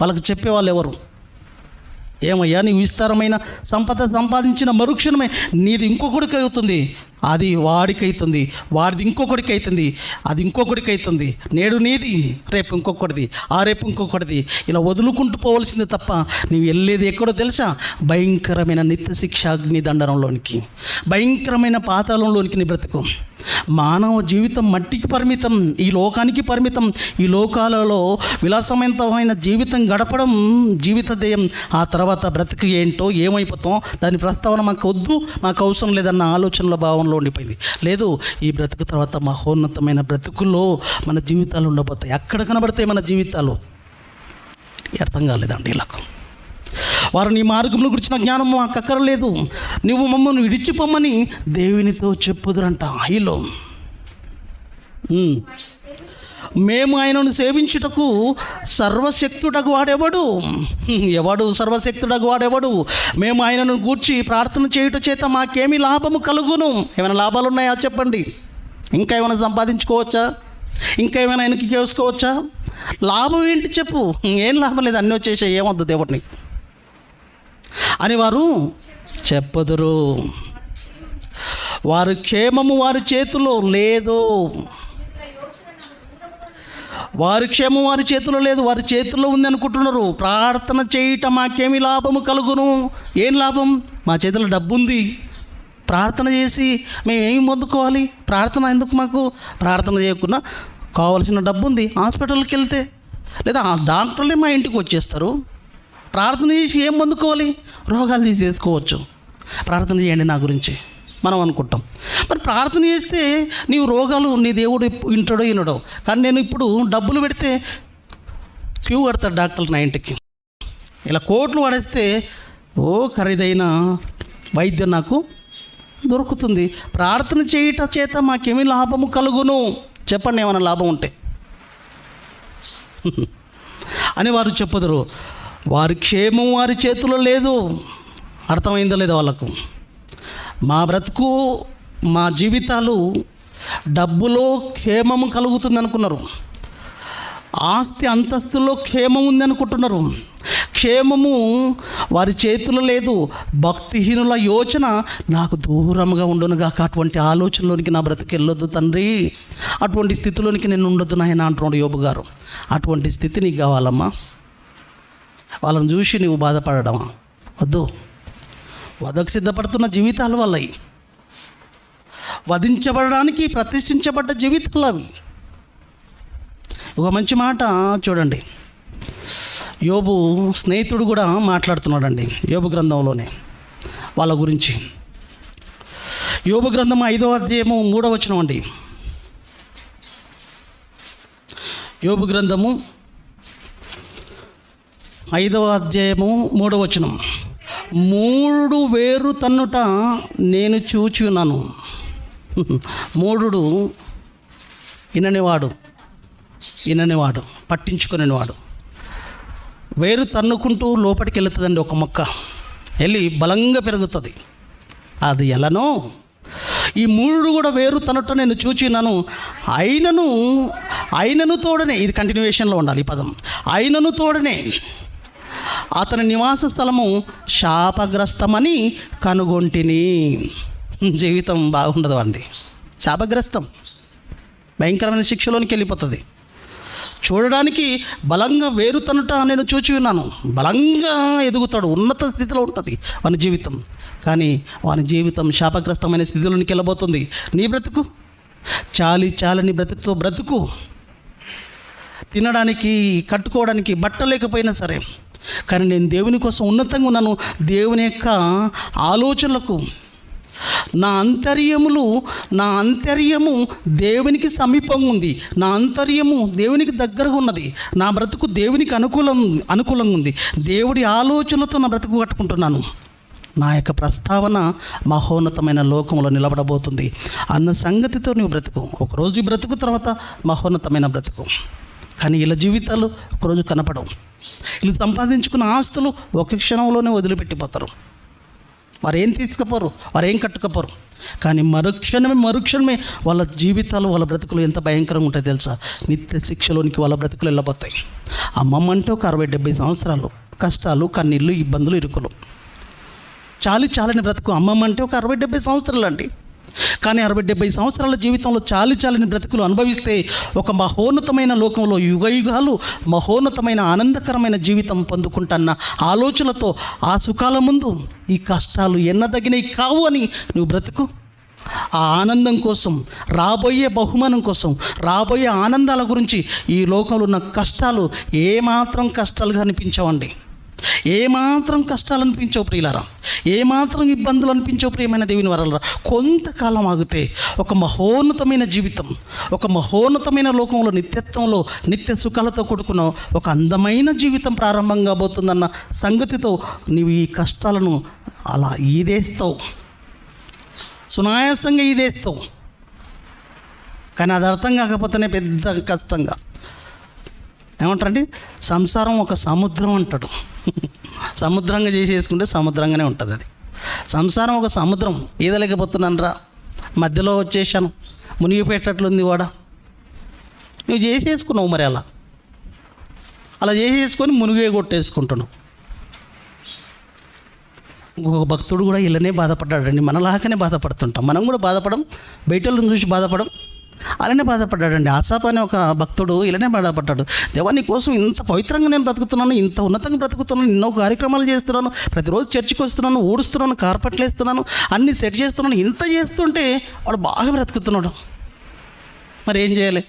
వాళ్ళకి చెప్పేవాళ్ళు ఎవరు? ఏమయ్యా, నీవు విస్తారమైన సంపద సంపాదించిన మరుక్షణమే నీది ఇంకొకడికి అవుతుంది, అది వాడికి అవుతుంది, వాడిది ఇంకొకడికి అవుతుంది, అది ఇంకొకడికి అవుతుంది. నేడు నీది, రేపు ఇంకొకటిది, ఆ రేపు ఇంకొకటిది, ఇలా వదులుకుంటూ పోవలసింది తప్ప నీవు వెళ్ళేది ఎక్కడో తెలుసా? భయంకరమైన నిత్య శిక్ష అగ్ని దండనంలోనికి, భయంకరమైన పాతాళంలోనికి నీ బ్రతుకు. మానవ జీవితం మట్టికి పరిమితం, ఈ లోకానికి పరిమితం. ఈ లోకాలలో విలాసవంతమైన జీవితం గడపడం జీవిత ధ్యేయం. ఆ తర్వాత బ్రతుకు ఏంటో, ఏమైపోతాం, దాని ప్రస్తావన మాకు వద్దు, మాకు అవసరం లేదన్న ఆలోచనల భావనలో ఉండిపోయింది. లేదు, ఈ బ్రతుకు తర్వాత మహోన్నతమైన బ్రతుకుల్లో మన జీవితాలు ఉండబోతాయి. అక్కడ కనబడతాయి మన జీవితాలు. అర్థం కాలేదండి ఇలాకు. వారు నీ మార్గంలో గురించిన జ్ఞానం మాకు అక్కరలేదు, నువ్వు మమ్మల్ని విడిచిపోమని దేవునితో చెప్పుదురంట. ఈలో మేము ఆయనను సేవించుటకు సర్వశక్తుడకు వాడెవడు? ఎవడు సర్వశక్తుడకు వాడెవడు? మేము ఆయనను గూర్చి ప్రార్థన చేయుట చేత మాకేమి లాభము కలుగును? ఏమైనా లాభాలు ఉన్నాయా చెప్పండి? ఇంకా ఏమైనా సంపాదించుకోవచ్చా? ఇంకా ఏమైనా ఆయనకి చేసుకోవచ్చా? లాభం ఏంటి చెప్పు? ఏం లాభం లేదు, అన్నీ వచ్చేసాయి, ఏమొద్దు దేవుడిని అని వారు చెప్పదురు. వారి క్షేమము వారి చేతిలో లేదు, వారి క్షేమం వారి చేతిలో లేదు, వారి చేతిలో ఉంది అనుకుంటున్నారు. ప్రార్థన చేయటం మాకేమి లాభము కలుగును? ఏం లాభం? మా చేతిలో డబ్బు ఉంది, ప్రార్థన చేసి మేమేమి పొందుకోవాలి? ప్రార్థన ఎందుకు మాకు? ప్రార్థన చేయకుండా కావాల్సిన డబ్బు ఉంది, హాస్పిటల్కి వెళ్తే లేదా డాక్టర్లే మా ఇంటికి వచ్చేస్తారు. ప్రార్థన చేసి ఏం పొందుకోవాలి? రోగాలు తీసేసుకోవచ్చు. ప్రార్థన చేయండి నా గురించి మనం అనుకుంటాం. మరి ప్రార్థన చేస్తే నీవు రోగాలు నీ దేవుడు ఇంటాడో వినడో. కానీ నేను ఇప్పుడు డబ్బులు పెడితే క్యూ కడతాడు డాక్టర్లు నా ఇంటికి. ఇలా కోట్లు పడేస్తే ఖరీదైన వైద్యం నాకు దొరుకుతుంది. ప్రార్థన చేయటం చేత మాకేమీ లాభము కలుగును? చెప్పండి, ఏమైనా లాభం ఉంటే అని వారు చెప్పదురు. వారి క్షేమం వారి చేతిలో లేదు. అర్థమైందో లేదో వాళ్ళకు? మా బ్రతుకు, మా జీవితాలు డబ్బులో క్షేమము కలుగుతుంది అనుకున్నారు, ఆస్తి అంతస్తులో క్షేమం ఉంది అనుకుంటున్నారు. క్షేమము వారి చేతిలో లేదు. భక్తిహీనుల యోచన నాకు దూరంగా ఉండునుగాక. అటువంటి ఆలోచనలోనికి నా బ్రతుకు వెళ్ళొద్దు తండ్రి, అటువంటి స్థితిలోనికి నేను ఉండొద్దు నాయన అంటున్నాడు యోబు గారు. అటువంటి స్థితి నీకు కావాలమ్మా? వాళ్ళని చూసి నువ్వు బాధపడడమా? వద్దు. వదకు సిద్ధపడుతున్న జీవితాలు వాళ్ళవి, వధించబడడానికి ప్రతిష్ఠించబడ్డ జీవితాలు అవి. ఒక మంచి మాట చూడండి, యోబు స్నేహితుడు కూడా మాట్లాడుతున్నాడండి యోబు గ్రంథంలోనే వాళ్ళ గురించి. యోబు గ్రంథం 5వ అధ్యాయము 3వ వచనం అండి. యోబు గ్రంథము 5వ అధ్యాయము 3వ వచనం. 3 వేరు తన్నుట నేను చూచి ఉన్నాను. 3 విననివాడు, పట్టించుకునేవాడు. వేరు తన్నుకుంటూ లోపలికి వెళుతుందండి. ఒక మొక్క వెళ్ళి బలంగా పెరుగుతుంది. అది ఎలానో ఈ 3 కూడా వేరు తనట నేను చూచినాను. అయినను తోడనే, ఇది కంటిన్యూయేషన్లో ఉండాలి ఈ పదం. అయినను తోడనే అతని నివాస స్థలము శాపగ్రస్తమని కనుగొంటిని. జీవితం బాగుండదు అండి, శాపగ్రస్తం, భయంకరమైన శిక్షలోనికి వెళ్ళిపోతుంది. చూడడానికి బలంగా వేరుతనుట నేను చూచి ఉన్నాను, బలంగా ఎదుగుతాడు, ఉన్నత స్థితిలో ఉంటుంది వాని జీవితం. కానీ వాని జీవితం శాపగ్రస్తమైన స్థితిలోనికి వెళ్ళబోతుంది. నీ బ్రతుకు చాలని బ్రతుకుతో బ్రతుకు. తినడానికి కట్టుకోవడానికి బట్ట లేకపోయినా సరే, కానీ నేను దేవుని కోసం ఉన్నతంగా ఉన్నాను. దేవుని యొక్క ఆలోచనలకు నా అంతర్యము దేవునికి సమీపంగా ఉంది, నా అంతర్యము దేవునికి దగ్గరగా ఉన్నది, నా బ్రతుకు దేవునికి అనుకూలంగా ఉంది, దేవుడి ఆలోచనలతో నా బ్రతుకు కట్టుకుంటున్నాను. నా యొక్క ప్రస్తావన మహోన్నతమైన లోకంలో నిలబడబోతుంది అన్న సంగతితో నువ్వు బ్రతుకు. ఒకరోజు ఈ బ్రతుకు, తర్వాత మహోన్నతమైన బ్రతుకు. కానీ ఇలా జీవితాలు ఒకరోజు కనపడవు. వీళ్ళు సంపాదించుకున్న ఆస్తులు ఒక క్షణంలోనే వదిలిపెట్టిపోతారు. వారు ఏం తీసుకుపోరు, వారు ఏం కట్టుకపోరు. కానీ మరుక్షణమే వాళ్ళ జీవితాలు, వాళ్ళ బ్రతుకులు ఎంత భయంకరంగా ఉంటాయి తెలుసా? నిత్య శిక్షలోనికి వాళ్ళ బ్రతుకులు వెళ్ళబోతాయి. అమ్మమ్మ అంటే ఒక 60-70 సంవత్సరాలు కష్టాలు, కన్నీళ్ళు, ఇబ్బందులు, ఇరుకులు. చాలని బ్రతుకు. అమ్మమ్మ అంటే ఒక 60-70 సంవత్సరాలు అండి. కానీ 60-70 సంవత్సరాల జీవితంలో చాలని బ్రతుకులు అనుభవిస్తే ఒక మహోన్నతమైన లోకంలో యుగాలు మహోన్నతమైన ఆనందకరమైన జీవితం పొందుకుంటున్న ఆలోచనతో ఆ సుఖాల ముందు ఈ కష్టాలు ఎన్నదగినవి కావు అని నువ్వు బ్రతుకు. ఆ ఆనందం కోసం, రాబోయే బహుమానం కోసం, రాబోయే ఆనందాల గురించి ఈ లోకంలో ఉన్న కష్టాలు ఏమాత్రం కష్టాలుగా అనిపించవండి. ఏమాత్రం కష్టాలు అనిపించవు ప్రియులారా, ఏమాత్రం ఇబ్బందులు అనిపించవు ప్రియమైన దేవుని వరాలరా. కొంతకాలం ఆగితే ఒక మహోన్నతమైన జీవితం, ఒక మహోన్నతమైన లోకంలో నిత్యత్వంలో నిత్య సుఖాలతో కూడుకున్న ఒక అందమైన జీవితం ప్రారంభం కాబోతుందన్న సంగతితో నీవు ఈ కష్టాలను అలా ఈదేస్తావు, సునాయాసంగా ఈదేస్తావు. కానీ అది అర్థం కాకపోతేనే పెద్ద కష్టంగా. ఏమంటారండి, సంసారం ఒక సముద్రం అంటాడు. సముద్రంగా చేసేసుకుంటే సముద్రంగానే ఉంటుంది అది. సంసారం ఒక సముద్రం, ఈదలేకపోతున్నాను రా, మధ్యలో వచ్చేసాను, మునిగిపోయేటట్లుంది వాడ. నువ్వు చేసేసుకున్నావు మరి, అలా చేసేసుకొని మునిగే కొట్టేసుకుంటున్నావు. ఇంకొక భక్తుడు కూడా ఇలానే బాధపడ్డాడండి. మనలాగానే బాధపడుతుంటాం, మనం కూడా బాధపడం, బయట వాళ్ళని చూసి బాధపడం, అలానే బాధపడ్డాడండి. ఆసాపు అనే ఒక భక్తుడు ఇలానే బాధపడ్డాడు. దేవా, నీ కోసం ఇంత పవిత్రంగా నేను బ్రతుకుతున్నాను, ఇంత ఉన్నతంగా బ్రతుకుతున్నాను, ఎన్నో కార్యక్రమాలు చేస్తున్నాను, ప్రతిరోజు చర్చికి వస్తున్నాను, ఊడుస్తున్నాను, కార్పెట్లు వేస్తున్నాను, అన్నీ సెట్ చేస్తున్నాను, ఇంత చేస్తుంటే వాడు బాగా బ్రతుకుతున్నాడు. మరి ఏం చేయాలి?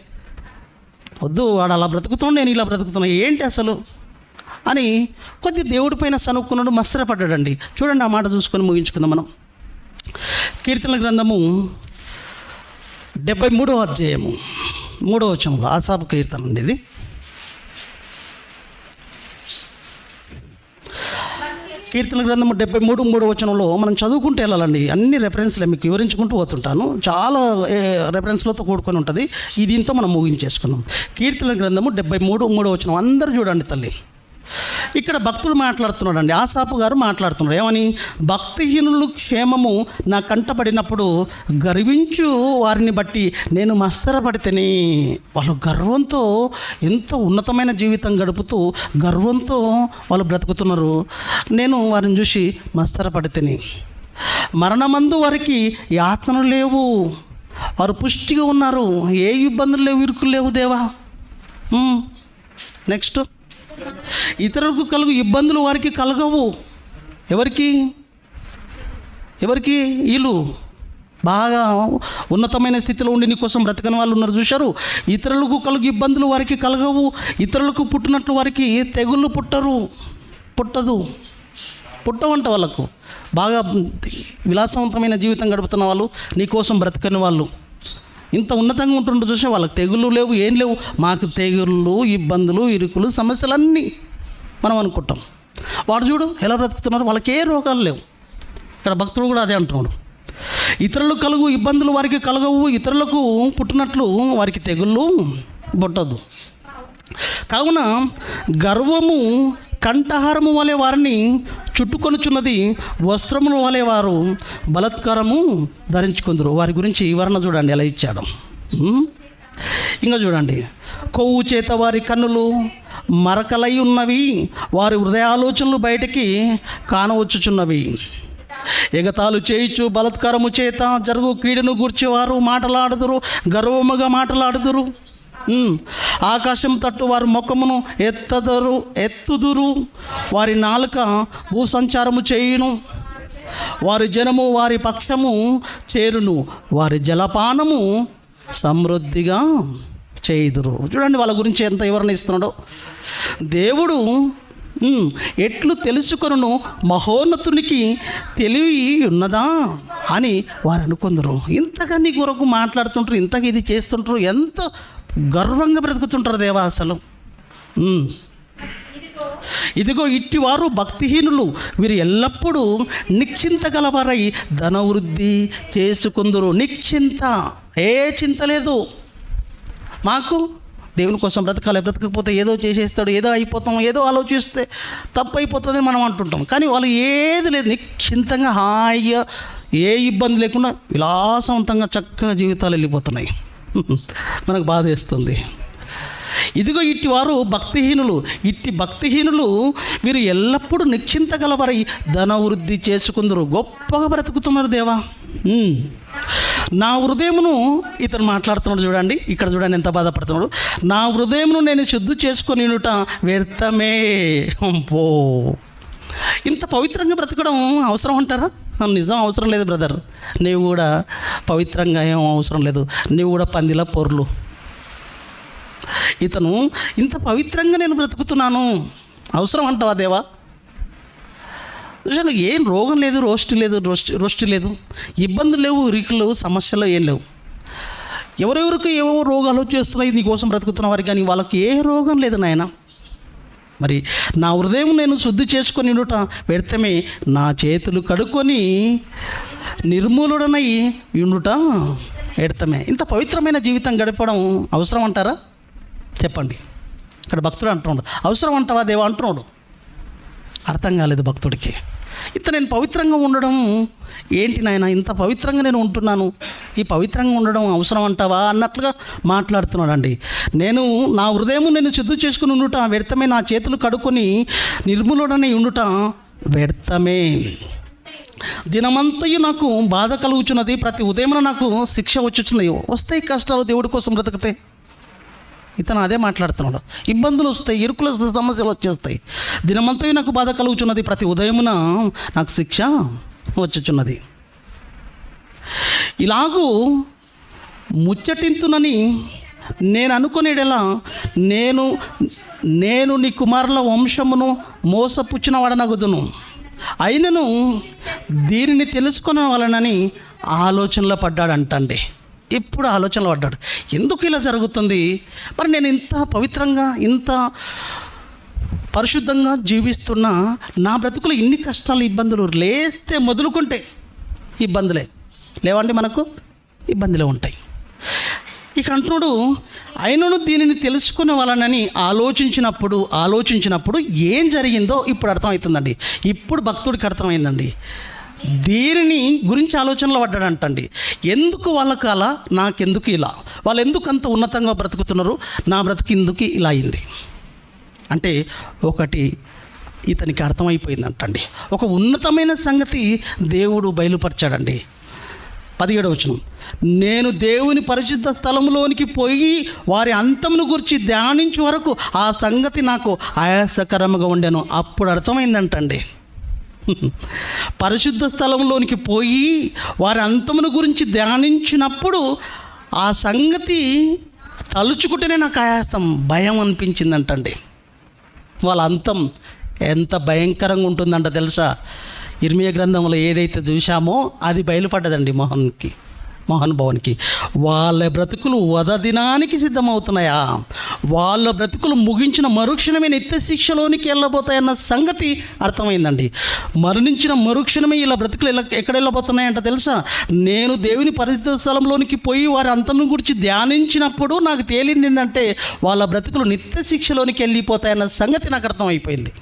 వద్దు, వాడు అలా బ్రతుకుతున్నాడు, నేను ఇలా బ్రతుకుతున్నాను, ఏంటి అసలు అని కొద్ది దేవుడి పైన సనుక్కున్నాడు, మత్సరపడ్డాడండి. చూడండి, ఆ మాట చూసుకొని ముగించుకుందాం మనం. కీర్తనల గ్రంథము 73వ అధ్యాయము 3వ వచనంలో ఆసాపు కీర్తన అండి ఇది. కీర్తన గ్రంథము 73 3వ వచనంలో మనం చదువుకుంటూ వెళ్ళాలండి. అన్ని రెఫరెన్స్లే మీకు వివరించుకుంటూ పోతుంటాను, చాలా రెఫరెన్స్లతో కూడుకొని ఉంటుంది. ఈ దీంతో మనం ముగించేసుకున్నాం. కీర్తన గ్రంథము 73 3వ వచనం అందరూ చూడండి తల్లి. ఇక్కడ భక్తుడు మాట్లాడుతున్నాడు అండి, ఆసాపు గారు మాట్లాడుతున్నాడు. ఏమని? భక్తిహీనులు క్షేమము నా కంటపడినప్పుడు గర్వించు వారిని బట్టి నేను మత్సరపడితేనే. వాళ్ళు గర్వంతో ఎంతో ఉన్నతమైన జీవితం గడుపుతూ గర్వంతో వాళ్ళు బ్రతుకుతున్నారు. నేను వారిని చూసి మత్సరపడితేనే. మరణమందు వారికి యాతనలు లేవు, వారు పుష్టిగా ఉన్నారు, ఏ ఇబ్బందులు లేవు, ఇరుకులు లేవు దేవా. నెక్స్ట్, ఇతరులకు కలుగు ఇబ్బందులు వారికి కలగవు. ఎవరికి? వీళ్ళు బాగా ఉన్నతమైన స్థితిలో ఉండి నీ కోసం బ్రతకని వాళ్ళు ఉన్నారు చూశారు. ఇతరులకు కలుగు ఇబ్బందులు వారికి కలగవు, ఇతరులకు పుట్టినట్లు వారికి తెగుళ్ళు పుట్టవంట. వాళ్ళకు బాగా విలాసవంతమైన జీవితం గడుపుతున్న వాళ్ళు, నీ కోసం బ్రతకని వాళ్ళు, ఇంత ఉన్నతంగా ఉంటుండ్రు చూసే వాళ్ళకి తెగుళ్ళు లేవు, ఏం లేవు. మాకు తెగుళ్ళు, ఇబ్బందులు, ఇరుకులు, సమస్యలన్నీ మనం అనుకుంటాం. వాడు చూడు ఎలా బ్రతుకుతున్నారు, వాళ్ళకి ఏ రోగాలు లేవు. ఇక్కడ భక్తుడు కూడా అదే అంటున్నాడు. ఇతరులకు కలుగు ఇబ్బందులు వారికి కలగవు, ఇతరులకు పుట్టినట్లు వారికి తెగుళ్ళు పుట్టదు. కావున గర్వము కంఠహారము వలె వారిని చుట్టుకొనుచున్నది, వస్త్రముల వలె వారు బలత్కారము ధరించుకుందరు. వారి గురించి ఈ వర్ణ చూడండి ఎలా ఇచ్చాడు. ఇంకా చూడండి, కొవ్వు చేత వారి కన్నులు, మరకలై ఉన్నవి, వారి హృదయాలోచనలు బయటికి కానవచ్చుచున్నవి. ఎగతాళి చేయుచు బలత్కారము చేత జరుగు కీడును గూర్చి వారు మాటలాడుదురు, గర్వముగా మాటలాడుదురు. ఆకాశం తట్టు వారి ముఖమును ఎత్తుదురు, వారి నాలుక భూసంచారము చేయును, వారి జనము వారి పక్షము చేరును, వారి జలపానము సమృద్ధిగా చేయుదురు. చూడండి వాళ్ళ గురించి ఎంత వివరణ ఇస్తున్నాడో. దేవుడు ఎట్లు తెలుసుకొనును, మహోన్నతునికి తెలివి ఉన్నదా అని వారు అనుకుందరు. ఇంతగా నీ కొరకు మాట్లాడుతుంటారు, ఇంతగా ఇది చేస్తుంటారు, ఎంత గర్వంగా బ్రతుకుతుంటారు దేవా అసలు. ఇదిగో ఇట్టివారు భక్తిహీనులు, వీరు ఎల్లప్పుడూ నిశ్చింత గలవారై ధనవృద్ధి చేసుకుందరు. నిశ్చింత, ఏ చింత లేదు మాకు. దేవుని కోసం బ్రతకాలి, బ్రతకపోతే ఏదో చేసేస్తాడు, ఏదో అయిపోతాం, ఏదో ఆలోచిస్తే తప్పు అయిపోతుందని మనం అంటుంటాం. కానీ వాళ్ళు ఏది లేదు, నిశ్చింతంగా హాయిగా ఏ ఇబ్బంది లేకుండా విలాసవంతంగా చక్కగా జీవితాలు వెళ్ళిపోతున్నాయి. మనకు బాధ వేస్తుంది. ఇదిగో ఇట్టి వారు భక్తిహీనులు, ఇట్టి భక్తిహీనులు వీరు ఎల్లప్పుడూ నిశ్చింత గలవారై ధనవృద్ధి చేసుకుందరు. గొప్పగా బ్రతుకుతున్నారు దేవా. నా హృదయమును, ఇతను మాట్లాడుతున్నాడు చూడండి, ఇక్కడ చూడండి ఎంత బాధపడుతున్నాడు. నా హృదయమును నేను శుద్ధి చేసుకొనినుట వ్యర్థమే. పో, ఇంత పవిత్రంగా బ్రతకడం అవసరం అంటారా? నిజం అవసరం లేదు బ్రదర్. నీవు కూడా పవిత్రంగా ఏం అవసరం లేదు, నీవు కూడా పందిలా పొర్లు. ఇతను ఇంత పవిత్రంగా నేను బ్రతుకుతున్నాను, అవసరం అంటావా దేవా? ఏం రోగం లేదు, రోష్టి లేదు, ఇబ్బందులు లేవు, ఇరుకులు సమస్యలు ఏం లేవు. ఎవరెవరికి ఏవో రోగాలు వచ్చేస్తున్నాయి నీకోసం బ్రతుకుతున్న వారికి, కానీ వాళ్ళకి ఏ రోగం లేదు నాయన. మరి నా హృదయం నేను శుద్ధి చేసుకొని ఉండుట వ్యర్థమే, నా చేతులు కడుక్కొని నిర్మూలుడనై ఉండుట వ్యర్థమే. ఇంత పవిత్రమైన జీవితం గడపడం అవసరం అంటారా? చెప్పండి. ఇక్కడ భక్తుడు అంటున్నాడు, అవసరం అంటావా దేవా అంటున్నాడు. అర్థం కాలేదు భక్తుడికి. ఇంత నేను పవిత్రంగా ఉండడం ఏంటి నాయన, ఇంత పవిత్రంగా నేను ఉంటున్నాను, ఈ పవిత్రంగా ఉండడం అవసరం అంటావా అన్నట్లుగా మాట్లాడుతున్నాడండి. నా హృదయం నేను శుద్ధి చేసుకుని ఉండుట వ్యర్థమే, నా చేతులు కడుక్కొని నిర్మూలుడని ఉండుట వ్యర్థమే. దినమంతయు నాకు బాధ కలుగుచున్నది, ప్రతి ఉదయం నాకు శిక్ష వచ్చుచున్నది. వస్తాయి కష్టాలు దేవుడి కోసం బ్రతికితే. ఇతను అదే మాట్లాడుతున్నాడు. ఇబ్బందులు వస్తాయి, ఇరుకులు వస్తాయి, సమస్యలు వచ్చేస్తాయి. దినమంతా నాకు బాధ కలుగుచున్నది, ప్రతి ఉదయమున నాకు శిక్ష వచ్చుచున్నది. ఇలాగూ ముచ్చటింతునని నేను అనుకునేడలా నేను నీ కుమారుల వంశమును మోసపుచ్చిన వాడనగుదును. అయినను దీనిని తెలుసుకునే వాళ్ళనని ఆలోచనలో పడ్డాడంటండి. ఇప్పుడు ఆలోచనలో పడ్డాడు, ఎందుకు ఇలా జరుగుతుంది? మరి నేను ఇంత పవిత్రంగా, ఇంత పరిశుద్ధంగా జీవిస్తున్నా నా బ్రతుకులు ఇన్ని కష్టాలు, ఇబ్బందులు లేస్తే మొదలుకుంటే ఇబ్బందులే లేవండి, మనకు ఇబ్బందులే ఉంటాయి. ఇక అంటున్నాడు, అయినను దీనిని తెలుసుకునే వాళ్ళని ఆలోచించినప్పుడు ఏం జరిగిందో ఇప్పుడు అర్థమవుతుందండి. ఇప్పుడు భక్తుడికి అర్థమైందండి. దీనిని గురించి ఆలోచనలో పడ్డాడంటండి. ఎందుకు వాళ్ళకు అలా, నాకెందుకు ఇలా, వాళ్ళు ఎందుకు అంత ఉన్నతంగా బ్రతుకుతున్నారు, నా బ్రతుకు ఎందుకు ఇలా అయింది అంటే ఒకటి ఇతనికి అర్థమైపోయిందంటండి. ఒక ఉన్నతమైన సంగతి దేవుడు బయలుపరిచాడండి. 17వ వచనం, నేను దేవుని పరిశుద్ధ స్థలంలోనికి పోయి వారి అంతమును గురించి ధ్యానించే వరకు ఆ సంగతి నాకు ఆయాసకరంగా ఉండెను. అప్పుడు అర్థమైందంటండి. పరిశుద్ధ స్థలంలోనికి పోయి వారి అంతమును గురించి ధ్యానించినప్పుడు ఆ సంగతి తలుచుకుంటేనే నాకు ఆయాసం, భయం అనిపించిందంటండి. వాళ్ళ అంతం ఎంత భయంకరంగా ఉంటుందంట తెలుసా? ఇర్మియా గ్రంథంలో ఏదైతే చూశామో అది బయలుపడ్డదండి మహానుభావునికి. వాళ్ళ బ్రతుకులు వధ దినానికి సిద్ధమవుతున్నాయా, వాళ్ళ బ్రతుకులు ముగించిన మరుక్షణమే నిత్య శిక్షలోనికి వెళ్ళబోతాయన్న సంగతి అర్థమైందండి. మరణించిన మరుక్షణమే ఇలా బ్రతుకులు ఎక్కడ వెళ్ళబోతున్నాయంట తెలుసా? నేను దేవుని పరిశుద్ధ స్థలంలోనికి పోయి వారి అంతను గురించి ధ్యానించినప్పుడు నాకు తేలింది ఏంటంటే వాళ్ళ బ్రతుకులు నిత్య శిక్షలోనికి వెళ్ళిపోతాయన్న సంగతి నాకు అర్థమైపోయింది.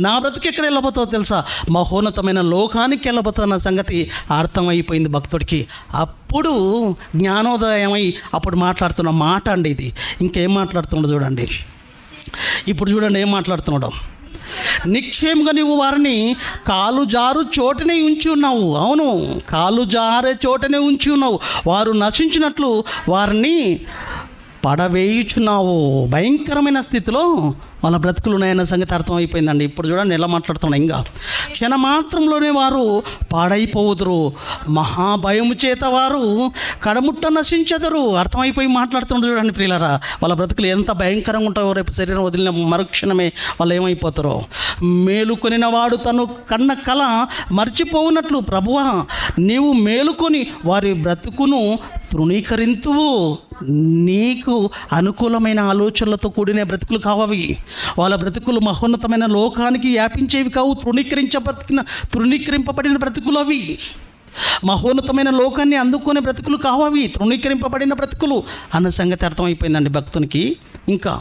నా బ్రతుకు ఎక్కడ వెళ్ళబోతుందో తెలుసా? మహోన్నతమైన లోకానికి వెళ్ళబోతున్న సంగతి అర్థమైపోయింది భక్తుడికి. అప్పుడు జ్ఞానోదయమై అప్పుడు మాట్లాడుతున్న మాట అండి ఇది. ఇంకేం మాట్లాడుతుండో చూడండి. ఇప్పుడు చూడండి ఏం మాట్లాడుతున్నాడు. నిక్షేమంగా నీవు వారిని కాలు జారు చోటనే ఉంచి ఉన్నావు. అవును, కాలు జారే చోటనే ఉంచి ఉన్నావు. వారు నశించినట్లు వారిని పడవేయుచున్నావు. భయంకరమైన స్థితిలో వాళ్ళ బ్రతుకులు ఉన్నాయన్న సంగతి అర్థమైపోయిందండి. ఇప్పుడు చూడండి ఎలా మాట్లాడుతున్నాడు. ఇంకా క్షణమాత్రంలోనే వారు పాడైపోవుదురు, మహాభయము చేత వారు కడముట్ట నశించెదరు. అర్థమైపోయి మాట్లాడుతున్నాడు చూడండి ప్రియులారా. వాళ్ళ బ్రతుకులు ఎంత భయంకరంగా ఉంటాయో, రేపు శరీరం వదిలిన మరుక్షణమే వాళ్ళు ఏమైపోతారో. మేలుకొనిన వాడు తను కన్న కల మర్చిపోవునట్లు ప్రభువా నీవు మేలుకొని వారి బ్రతుకును తృణీకరింతువు. నీకు అనుకూలమైన ఆలోచనలతో కూడిన బ్రతుకులు కావవి. వాళ్ళ బ్రతుకులు మహోన్నతమైన లోకానికి వ్యాపించేవి కావు. తృణీకరింపబడిన బ్రతుకులు అవి. మహోన్నతమైన లోకాన్ని అందుకునే బ్రతుకులు కావవి, తృణీకరింపబడిన బ్రతుకులు అన్న సంగతి అర్థమైపోయిందండి భక్తునికి. ఇంకా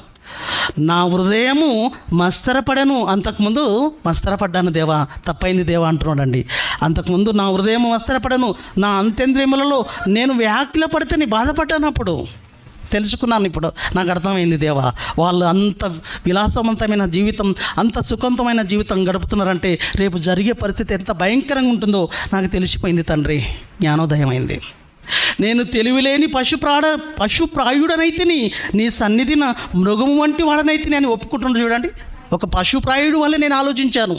నా హృదయము మస్తరపడను. అంతకుముందు మస్తరపడ్డాను దేవా, తప్పైంది దేవా అంటున్నాడండి. అంతకుముందు నా హృదయము మస్తరపడను, నా అంతేంద్రియములలో నేను వ్యాఖ్యలు పడితే బాధపడ్డాను. అప్పుడు తెలుసుకున్నాను. ఇప్పుడు నాకు అర్థమైంది దేవా, వాళ్ళు అంత విలాసవంతమైన జీవితం, అంత సుఖవంతమైన జీవితం గడుపుతున్నారంటే రేపు జరిగే పరిస్థితి ఎంత భయంకరంగా ఉంటుందో నాకు తెలిసిపోయింది తండ్రి. జ్ఞానోదయం అయింది. నేను తెలివిలేని పశుప్రాయుడనైతే నీ సన్నిధిన మృగము వంటి వాడనైతే నేను ఒప్పుకుంటున్నాను. చూడండి, ఒక పశుప్రాయుడు వల్ల నేను ఆలోచించాను.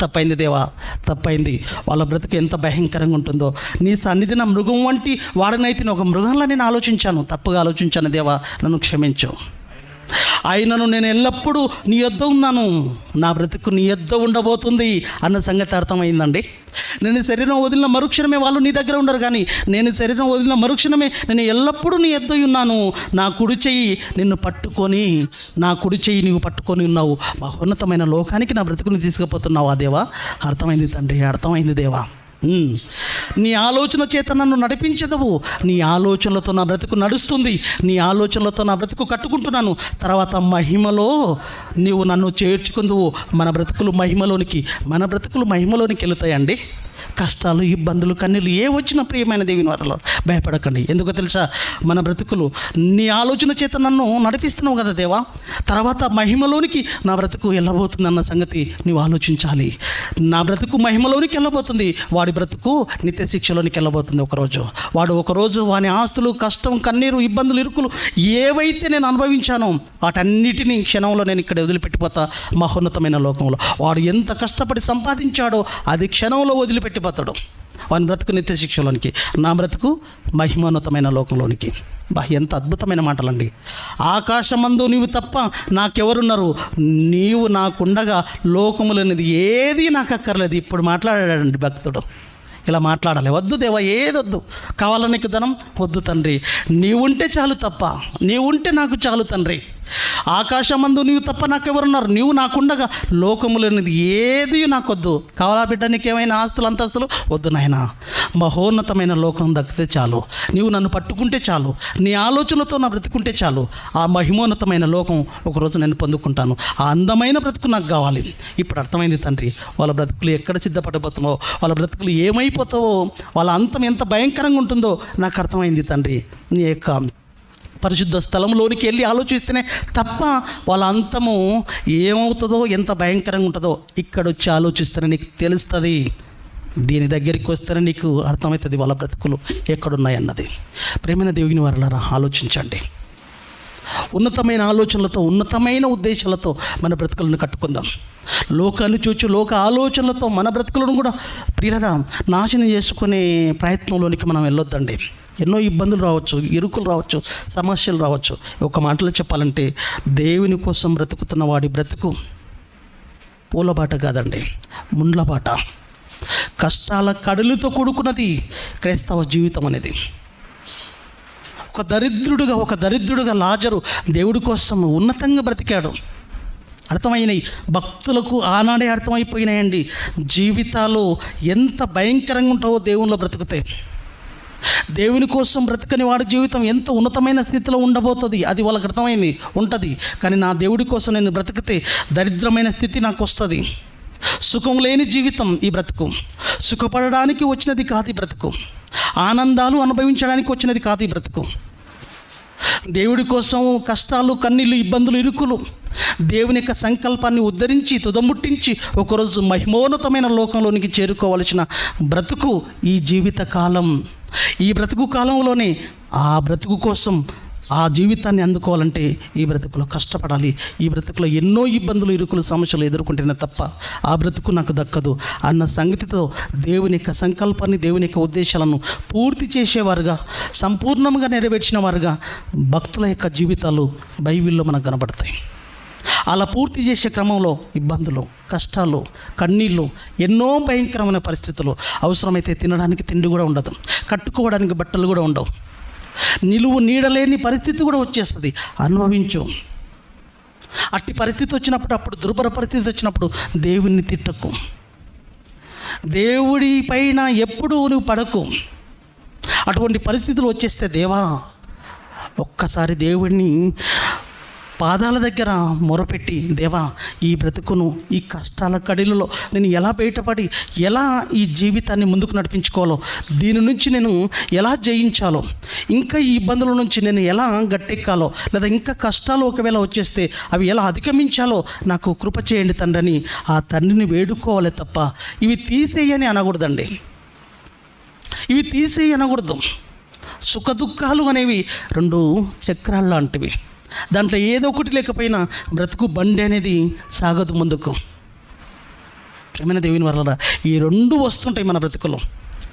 తప్పైంది దేవా, తప్పైంది. వాళ్ళ బ్రతుకు ఎంత భయంకరంగా ఉంటుందో. నీ సన్నిధిన మృగం వంటి వాడనైతే ఒక మృగంలా నేను ఆలోచించాను, తప్పుగా ఆలోచించాను దేవా, నన్ను క్షమించు. ఆయనను నేను ఎల్లప్పుడూ నీ యొద్ద ఉన్నాను, నా బ్రతుకు నీ యొద్ద ఉండబోతుంది అన్న సంగతి అర్థమైందండి. నేను శరీరం వదిలిన మరుక్షణమే వాళ్ళు నీ దగ్గర ఉండరు, కానీ నేను శరీరం వదిలిన మరుక్షణమే నేను ఎల్లప్పుడూ నీ యొద్ద ఉన్నాను. నా కుడి చెయ్యి నీవు పట్టుకొని ఉన్నావు. మహోన్నతమైన లోకానికి నా బ్రతుకుని తీసుకుపోతున్నావు. ఆ దేవా, అర్థమైంది తండ్రి, అర్థమైంది దేవా. నీ ఆలోచన చేత నన్ను నడిపించదవు. నీ ఆలోచనలతో నా బ్రతుకు నడుస్తుంది, నీ ఆలోచనలతో నా బ్రతుకు కట్టుకుంటున్నాను. తర్వాత మహిమలో నీవు నన్ను చేర్చుకుందువు. మన బ్రతుకులు మహిమలోనికి వెళుతాయండి. కష్టాలు, ఇబ్బందులు, కన్నీళ్ళు ఏ వచ్చినా ప్రియమైన దేవుని వారిలో భయపడకండి. ఎందుకో తెలుసా, మన బ్రతుకులు నీ ఆలోచన చేత నన్ను నడిపిస్తున్నావు కదా దేవా, తర్వాత మహిమలోనికి నా బ్రతుకు వెళ్ళబోతుందన్న సంగతి నీవు ఆలోచించాలి. నా బ్రతుకు మహిమలోనికి వెళ్ళబోతుంది, వాడి బ్రతుకు నిత్య శిక్షలోనికి వెళ్ళబోతుంది. ఒకరోజు వాని ఆస్తులు, కష్టం, కన్నీరు, ఇబ్బందులు, ఇరుకులు ఏవైతే నేను అనుభవించానో వాటన్నిటినీ క్షణంలో నేను ఇక్కడ వదిలిపెట్టిపోతా. మహోన్నతమైన లోకంలో వాడు ఎంత కష్టపడి సంపాదించాడో అది క్షణంలో వదిలిపెట్టిపోతాడు. వాని బ్రతుకు నిత్య శిక్షలోనికి, నా బ్రతుకు మహిమోన్నతమైన లోకంలోనికి. ఎంత అద్భుతమైన మాటలండి. ఆకాశమందు నీవు తప్ప నాకెవరున్నారు, నీవు నాకుండగా లోకములనేది ఏది నాకు అక్కర్లేదు. ఇప్పుడు మాట్లాడాడండి భక్తుడు. ఇలా మాట్లాడాలి. వద్దు దేవా, ఏదొద్దు, కావాలని నీకు ధనం వద్దు తండ్రి, నీవుంటే చాలు తప్ప, నీవుంటే నాకు చాలు తండ్రి. ఆకాశమందు నీవు తప్ప నాకెవరున్నారు, నీవు నాకుండగా లోకములనేది ఏది నాకొద్దు. కావాలా బిడ్డ, నీకేమైనా ఆస్తులు, అంతస్తులు వద్దు నాయనా, మహోన్నతమైన లోకం దక్కితే చాలు. నీవు నన్ను పట్టుకుంటే చాలు, నీ ఆలోచనలతో నా బ్రతుకుంటే చాలు. ఆ మహిమోన్నతమైన లోకం ఒకరోజు నేను పొందుకుంటాను. ఆ అందమైన బ్రతుకు నాకు కావాలి. ఇప్పుడు అర్థమైంది తండ్రి, వాళ్ళ బ్రతుకులు ఎక్కడ సిద్ధపడిపోతావో, వాళ్ళ బ్రతుకులు ఏమైపోతావో, వాళ్ళ అంతం ఎంత భయంకరంగా ఉంటుందో నాకు అర్థమైంది తండ్రి. నీ యొక్క పరిశుద్ధ స్థలంలోనికి వెళ్ళి ఆలోచిస్తేనే తప్ప వాళ్ళ అంతము ఏమవుతుందో, ఎంత భయంకరంగా ఉంటుందో ఇక్కడ వచ్చి ఆలోచిస్తేనే నీకు తెలుస్తుంది. దీని దగ్గరికి వస్తేనే నీకు అర్థమవుతుంది వాళ్ళ బ్రతుకులు ఎక్కడున్నాయన్నది. ప్రేమైన దేవుని వారలారా, ఆలోచించండి. ఉన్నతమైన ఆలోచనలతో, ఉన్నతమైన ఉద్దేశాలతో మన బ్రతుకులను కట్టుకుందాం. లోకాన్ని చూచి లోక ఆలోచనలతో మన బ్రతుకులను కూడా ప్రియులరా నాశనం చేసుకునే ప్రయత్నంలోనికి మనం వెళ్ళొద్దండి. ఎన్నో ఇబ్బందులు రావచ్చు, ఇరుకులు రావచ్చు, సమస్యలు రావచ్చు. ఒక మాటలో చెప్పాలంటే దేవుని కోసం బ్రతుకుతున్న వాడి బ్రతుకు పూలబాట కాదండి, ముండ్లబాట. కష్టాల కడులతో కూడుకున్నది క్రైస్తవ జీవితం అనేది. ఒక దరిద్రుడుగా లాజరు దేవుడి కోసం ఉన్నతంగా బ్రతికాడు. అర్థమైనాయి భక్తులకు, ఆనాడే అర్థమైపోయినాయండి జీవితాలు ఎంత భయంకరంగా ఉంటావో దేవునిలో బ్రతికితే. దేవుని కోసం బ్రతకని వాడి జీవితం ఎంత ఉన్నతమైన స్థితిలో ఉండబోతుంది అది వాళ్ళకి అర్థమైంది ఉంటుంది. కానీ నా దేవుడి కోసం నేను బ్రతికితే దరిద్రమైన స్థితి నాకు వస్తుంది. సుఖం లేని జీవితం ఈ బ్రతుకు. సుఖపడడానికి వచ్చినది కాదు ఈ బ్రతుకు. ఆనందాలు అనుభవించడానికి వచ్చినది కాదు ఈ బ్రతుకు. దేవుడి కోసం కష్టాలు, కన్నీళ్ళు, ఇబ్బందులు, ఇరుకులు, దేవుని యొక్క సంకల్పాన్ని ఉద్ధరించి తుదముట్టించి ఒకరోజు మహిమోన్నతమైన లోకంలోనికి చేరుకోవలసిన బ్రతుకు ఈ జీవిత కాలం. ఈ బ్రతుకు కాలంలోనే ఆ బ్రతుకు కోసం ఆ జీవితాన్ని అందుకోవాలంటే ఈ బ్రతుకులో కష్టపడాలి. ఈ బ్రతుకులో ఎన్నో ఇబ్బందులు, ఇరుకులు, సమస్యలు ఎదుర్కొంటేనే తప్ప ఆ బ్రతుకు నాకు దక్కదు అన్న సంగతితో దేవుని యొక్క సంకల్పాన్ని, దేవుని యొక్క ఉద్దేశాలను పూర్తి చేసేవారుగా, సంపూర్ణంగా నెరవేర్చిన వారుగా భక్తుల యొక్క జీవితాలు బైబిల్లో మనకు కనబడతాయి. అలా పూర్తి చేసే క్రమంలో ఇబ్బందులు, కష్టాలు, కన్నీళ్ళు, ఎన్నో భయంకరమైన పరిస్థితులు, అవసరమైతే తినడానికి తిండి కూడా ఉండదు, కట్టుకోవడానికి బట్టలు కూడా ఉండవు, నిలువు నీడలేని పరిస్థితి కూడా వచ్చేస్తుంది. అనుభవించు. అట్టి పరిస్థితి వచ్చినప్పుడు, అప్పుడు దుర్భర పరిస్థితి వచ్చినప్పుడు దేవుణ్ణి తిట్టకు, దేవుడి పైన ఎప్పుడూ నువ్వు పడకు. అటువంటి పరిస్థితులు వచ్చేస్తే దేవా, ఒక్కసారి దేవుడిని పాదాల దగ్గర మొరపెట్టి, దేవా ఈ బ్రతుకును, ఈ కష్టాల కడిలలో నేను ఎలా బయటపడి ఎలా ఈ జీవితాన్ని ముందుకు నడిపించుకోవాలో, దీని నుంచి నేను ఎలా జయించాలో, ఇంకా ఈ ఇబ్బందుల నుంచి నేను ఎలా గట్టెక్కాలో, లేదా ఇంకా కష్టాలు ఒకవేళ వచ్చేస్తే అవి ఎలా అధిగమించాలో నాకు కృప చేయండి తండ్రి అని ఆ తండ్రిని వేడుకోవాలి తప్ప ఇవి తీసేయని అనకూడదండి. ఇవి తీసేయి అనకూడదు. సుఖ దుఃఖాలు అనేవి 2 చక్రాలు లాంటివి. దాంట్లో ఏదో ఒకటి లేకపోయినా బ్రతుకు బండి అనేది సాగదు ముందుకు. ప్రేమైన దేవుని వల్ల ఈ 2 వస్తుంటాయి మన బ్రతుకులో.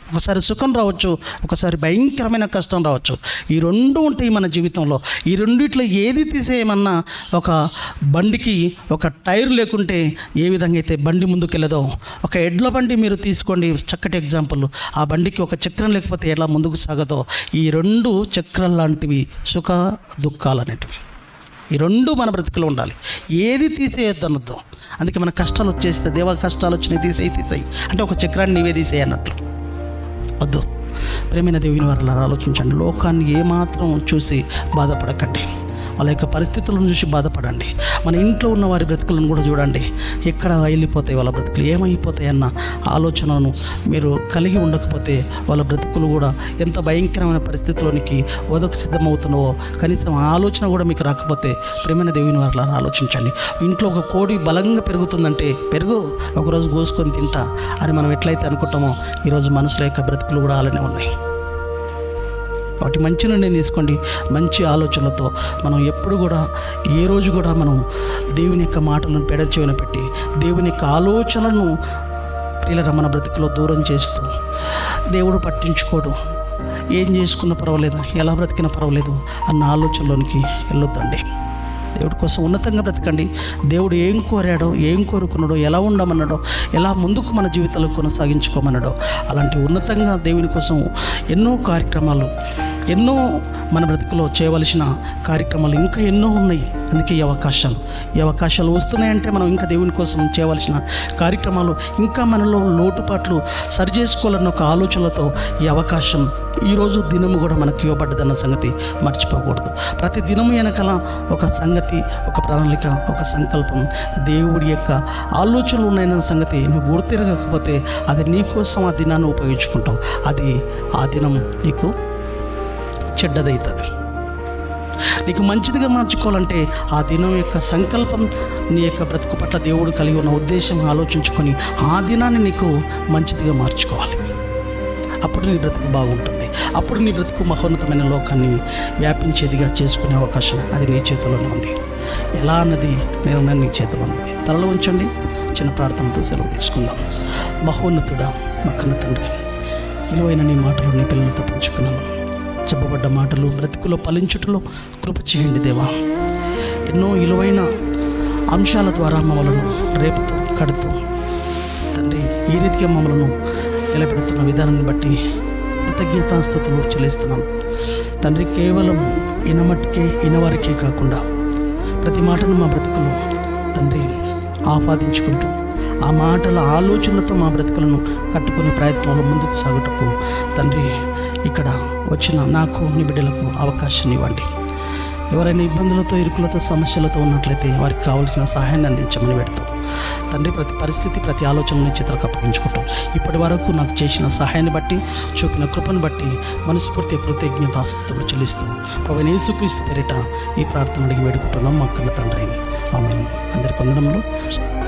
ఒకసారి సుఖం రావచ్చు, ఒకసారి భయంకరమైన కష్టం రావచ్చు. ఈ 2 ఉంటాయి మన జీవితంలో. ఈ రెండిట్లో ఏది తీసేయమన్నా, ఒక బండికి ఒక టైర్ లేకుంటే ఏ విధంగా అయితే బండి ముందుకెళ్ళదో, ఒక ఎడ్ల బండి మీరు తీసుకోండి, చక్కటి ఎగ్జాంపుల్. ఆ బండికి ఒక చక్రం లేకపోతే ఎలా ముందుకు సాగదో, ఈ 2 చక్రాలు లాంటివి సుఖ దుఃఖాలు అనేటివి. ఈ 2 మన బ్రతుకులో ఉండాలి. ఏది తీసేయొద్దు అనొద్దు. అందుకే మన కష్టాలు వచ్చేస్తే, దేవ కష్టాలు వచ్చినాయి తీసేయి అంటే ఒక చక్రాన్ని నీవే తీసేయి అన్నట్లు వద్దు. ప్రేమైన దేవుని వారిలా ఆలోచించండి. లోకాన్ని ఏమాత్రం చూసి బాధపడకండి. వాళ్ళ యొక్క పరిస్థితులను చూసి బాధపడండి. మన ఇంట్లో ఉన్న వారి బ్రతుకులను కూడా చూడండి. ఎక్కడ వెళ్ళిపోతాయి వాళ్ళ బ్రతుకులు, ఏమైపోతాయి అన్న ఆలోచనను మీరు కలిగి ఉండకపోతే వాళ్ళ బ్రతుకులు కూడా ఎంత భయంకరమైన పరిస్థితిలోనికి వదకు సిద్ధమవుతున్నావో కనీసం ఆలోచన కూడా మీకు రాకపోతే, ప్రేమైన దేవుని వారిలా ఆలోచించండి. ఇంట్లో ఒక కోడి బలంగా పెరుగుతుందంటే, పెరుగు ఒకరోజు కోసుకొని తింటా అని మనం ఎట్లయితే అనుకుంటామో, ఈరోజు మనసులో యొక్క బ్రతుకులు కూడా అలానే ఉన్నాయి. కాబట్టి మంచి నిర్ణయం తీసుకోండి. మంచి ఆలోచనలతో మనం ఎప్పుడు కూడా, ఏ రోజు కూడా మనం దేవుని యొక్క మాటలను పెడచెవిన పెట్టి, దేవుని యొక్క ఆలోచనలను ప్రియుల మన బ్రతుకులో దూరం చేస్తూ, దేవుడు పట్టించుకోడు, ఏం చేసుకున్నా పర్వాలేదు, ఎలా బ్రతికినా పర్వాలేదు అన్న ఆలోచనలోనికి వెళ్ళొద్దండి. దేవుడి కోసం ఉన్నతంగా బ్రతకండి. దేవుడు ఏం కోరాడో, ఏం కోరుకున్నాడో, ఎలా ఉండమన్నాడో, ఎలా ముందుకు మన జీవితాలు కొనసాగించుకోమన్నాడో అలాంటి ఉన్నతంగా దేవుని కోసం ఎన్నో కార్యక్రమాలు, ఎన్నో మన బ్రతుకులో చేయవలసిన కార్యక్రమాలు ఇంకా ఎన్నో ఉన్నాయి. అందుకే ఈ అవకాశాలు వస్తున్నాయంటే మనం ఇంకా దేవుని కోసం చేయవలసిన కార్యక్రమాలు, ఇంకా మనలో లోటుపాట్లు సరిచేసుకోవాలన్న ఒక ఆలోచనలతో ఈ అవకాశం, ఈరోజు దినము కూడా మనకి ఇవ్వబడ్డదన్న సంగతి మర్చిపోకూడదు. ప్రతి దినము వెనకాల ఒక సంగతి, ఒక ప్రణాళిక, ఒక సంకల్పం, దేవుడి యొక్క ఆలోచనలు ఉన్నాయన్న సంగతి నువ్వు గుర్తిరగకపోతే అది నీ కోసం ఆ దినాన్ని ఉపయోగించుకుంటావు. అది ఆ దినం నీకు చెడ్డదవుతుంది. నీకు మంచిదిగా మార్చుకోవాలంటే ఆ దినం యొక్క సంకల్పం, నీ యొక్క బ్రతుకు పట్ల దేవుడు కలిగి ఉన్న ఉద్దేశం ఆలోచించుకొని ఆ దినాన్ని నీకు మంచిదిగా మార్చుకోవాలి. అప్పుడు నీ బ్రతుకు బాగుంటుంది. అప్పుడు నీ బ్రతుకు మహోన్నతమైన లోకాన్ని వ్యాపించేదిగా చేసుకునే అవకాశం అది నీ చేతిలోనే ఉంది. ఎలా అన్నది నిర్ణయం నీ చేతిలో ఉంది. తలలో ఉంచండి. చిన్న ప్రార్థనతో సెలవు తీసుకుందాం. మహోన్నతుడా, మా కన్న తండ్రి, విలువైన నీ మాటలు నీ పిల్లలతో పంచుకున్నాను. చెప్పబడ్డ మాటలు బ్రతుకులో ఫలించుటలో కృప చేయండి దేవా. ఎన్నో విలువైన అంశాల ద్వారా మమ్మలను రేపుతూ కడుతూ తండ్రి, ఈ రీతిగా మమ్మలను నిలబెడుతున్న విధానాన్ని బట్టి కృతజ్ఞతాస్తుతులు చెల్లిస్తున్నాను తండ్రి. కేవలం ఇనవరకే కాకుండా ప్రతి మాటను మా బ్రతుకులు తండ్రి ఆపాదించుకుంటూ, ఆ మాటల ఆలోచనలతో మా బ్రతుకులను కట్టుకునే ప్రయత్నంలో ముందుకు సాగుటకు తండ్రి ఇక్కడ వచ్చిన నాకు, నీ బిడ్డలకు అవకాశాన్ని ఇవ్వండి. ఎవరైనా ఇబ్బందులతో, ఇరుకులతో, సమస్యలతో ఉన్నట్లయితే వారికి కావాల్సిన సహాయాన్ని అందించమని పెడతాం తండ్రి. ప్రతి పరిస్థితి, ప్రతి ఆలోచనని చేతులకు అప్పగించుకుంటాం. ఇప్పటి వరకు నాకు చేసిన సహాయాన్ని బట్టి, చూపిన కృపను బట్టి మనస్ఫూర్తి కృతజ్ఞతాస్తుతులు చెల్లిస్తూ ప్రభువైన యేసుక్రీస్తు పేరిట ఈ ప్రార్థన అడిగి వేడుకుంటున్నాం మా కన్న తండ్రి. ఆమేన్. అందరికి వందనములు.